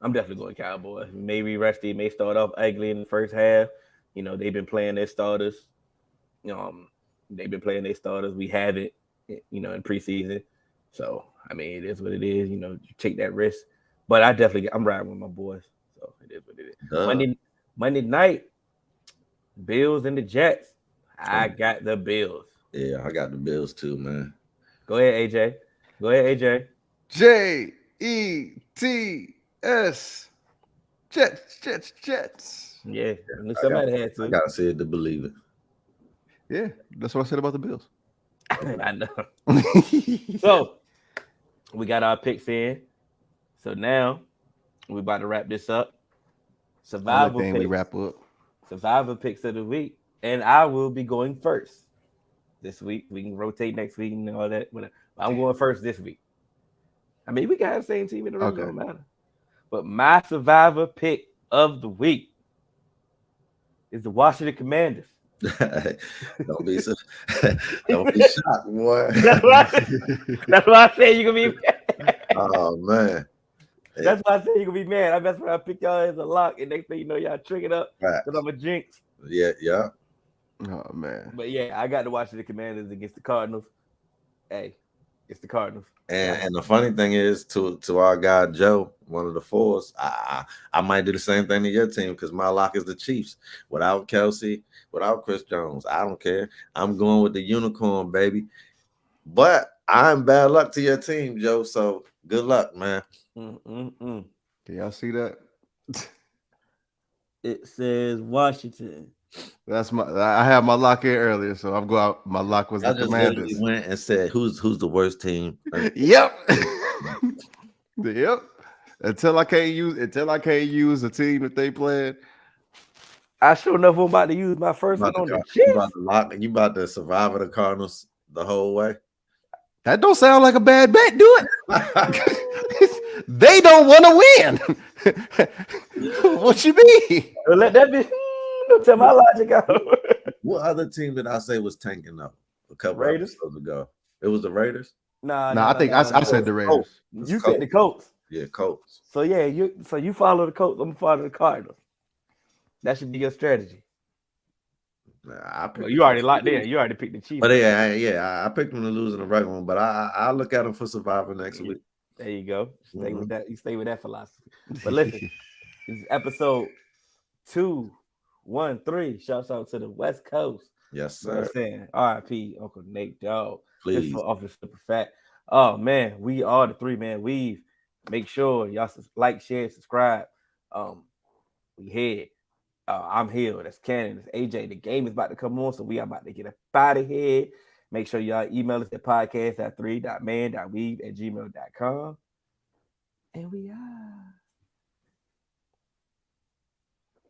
[SPEAKER 5] I'm definitely going Cowboys. Maybe Rusty may start off ugly in the first half. You know, they've been playing their starters. They've been playing their starters. We haven't, in preseason. So, I mean, it is what it is. You take that risk. But I'm riding with my boys. So, it is what it is. Monday night, Bills and the Jets. I got the Bills.
[SPEAKER 2] Yeah, I got the Bills too, man.
[SPEAKER 5] Go ahead, AJ.
[SPEAKER 4] Jets. Jets.
[SPEAKER 5] Yeah, somebody had to.
[SPEAKER 2] I gotta see it to believe it.
[SPEAKER 4] Yeah, that's what I said about the Bills.
[SPEAKER 5] I know. So we got our picks in. So now we're about to wrap this up. Survival picks.
[SPEAKER 4] We wrap up.
[SPEAKER 5] Survival picks of the week, and I will be going first this week. We can rotate next week and all that. But I'm going first this week. I mean, we can have the same team in the room. Don't matter. But my survivor pick of the week is the Washington Commanders.
[SPEAKER 2] Don't be shocked, boy.
[SPEAKER 5] That's why I say you're gonna be mad.
[SPEAKER 2] Oh man.
[SPEAKER 5] That's why I say you're gonna be mad. That's why I pick y'all as a lock, and next thing you know, y'all triggered up because I'm a jinx.
[SPEAKER 2] Yeah.
[SPEAKER 4] Oh man.
[SPEAKER 5] But yeah, I got to watch the Commanders against the Cardinals. Hey, it's the Cardinals.
[SPEAKER 2] And the funny thing is, to our guy Joe, one of the fours, I might do the same thing to your team because my lock is the Chiefs. Without Kelsey, without Chris Jones, I don't care. I'm going with the unicorn, baby. But I'm bad luck to your team, Joe. So good luck, man.
[SPEAKER 4] Can y'all see that?
[SPEAKER 5] It says Washington.
[SPEAKER 4] I had my lock in earlier, so I'm going out. My lock was the Commanders.
[SPEAKER 2] Went and said, "Who's the worst team?"
[SPEAKER 4] Yep. Yep. Until I can't use a team that they playing.
[SPEAKER 5] I sure enough am about to use my first one on the Chiefs.
[SPEAKER 2] You about to survive the Cardinals the whole way.
[SPEAKER 4] That don't sound like a bad bet. Do it. They don't want to win. What you mean?
[SPEAKER 5] Let that be. Don't tell my logic out.
[SPEAKER 2] What other team did I say was tanking up a couple
[SPEAKER 5] Raiders?
[SPEAKER 2] episodes ago? It was the Raiders?
[SPEAKER 4] I said the Raiders.
[SPEAKER 5] You said the Colts.
[SPEAKER 2] Yeah, Colts.
[SPEAKER 5] So yeah, you follow the Colts. I'm gonna follow the Cardinals. That should be your strategy. You already locked in. You already picked the Chiefs.
[SPEAKER 2] But I picked them to lose in the regular one. But I'll look at them for surviving next week.
[SPEAKER 5] There you go. Stay with that. You stay with that philosophy. But listen, this is episode 213. Shouts out to the West Coast.
[SPEAKER 2] Yes,
[SPEAKER 5] You know what
[SPEAKER 2] sir.
[SPEAKER 5] I'm saying? R.I.P. Uncle Nate Dogg.
[SPEAKER 2] Please.
[SPEAKER 5] Off the super fat. Oh man, we are the 3-man weave. Make sure y'all like, share, subscribe. We here. I'm here. That's Cannon. That's AJ. The game is about to come on, so we are about to get up out of here. Make sure y'all email us at podcast@3.man.weave@gmail.com. And we are.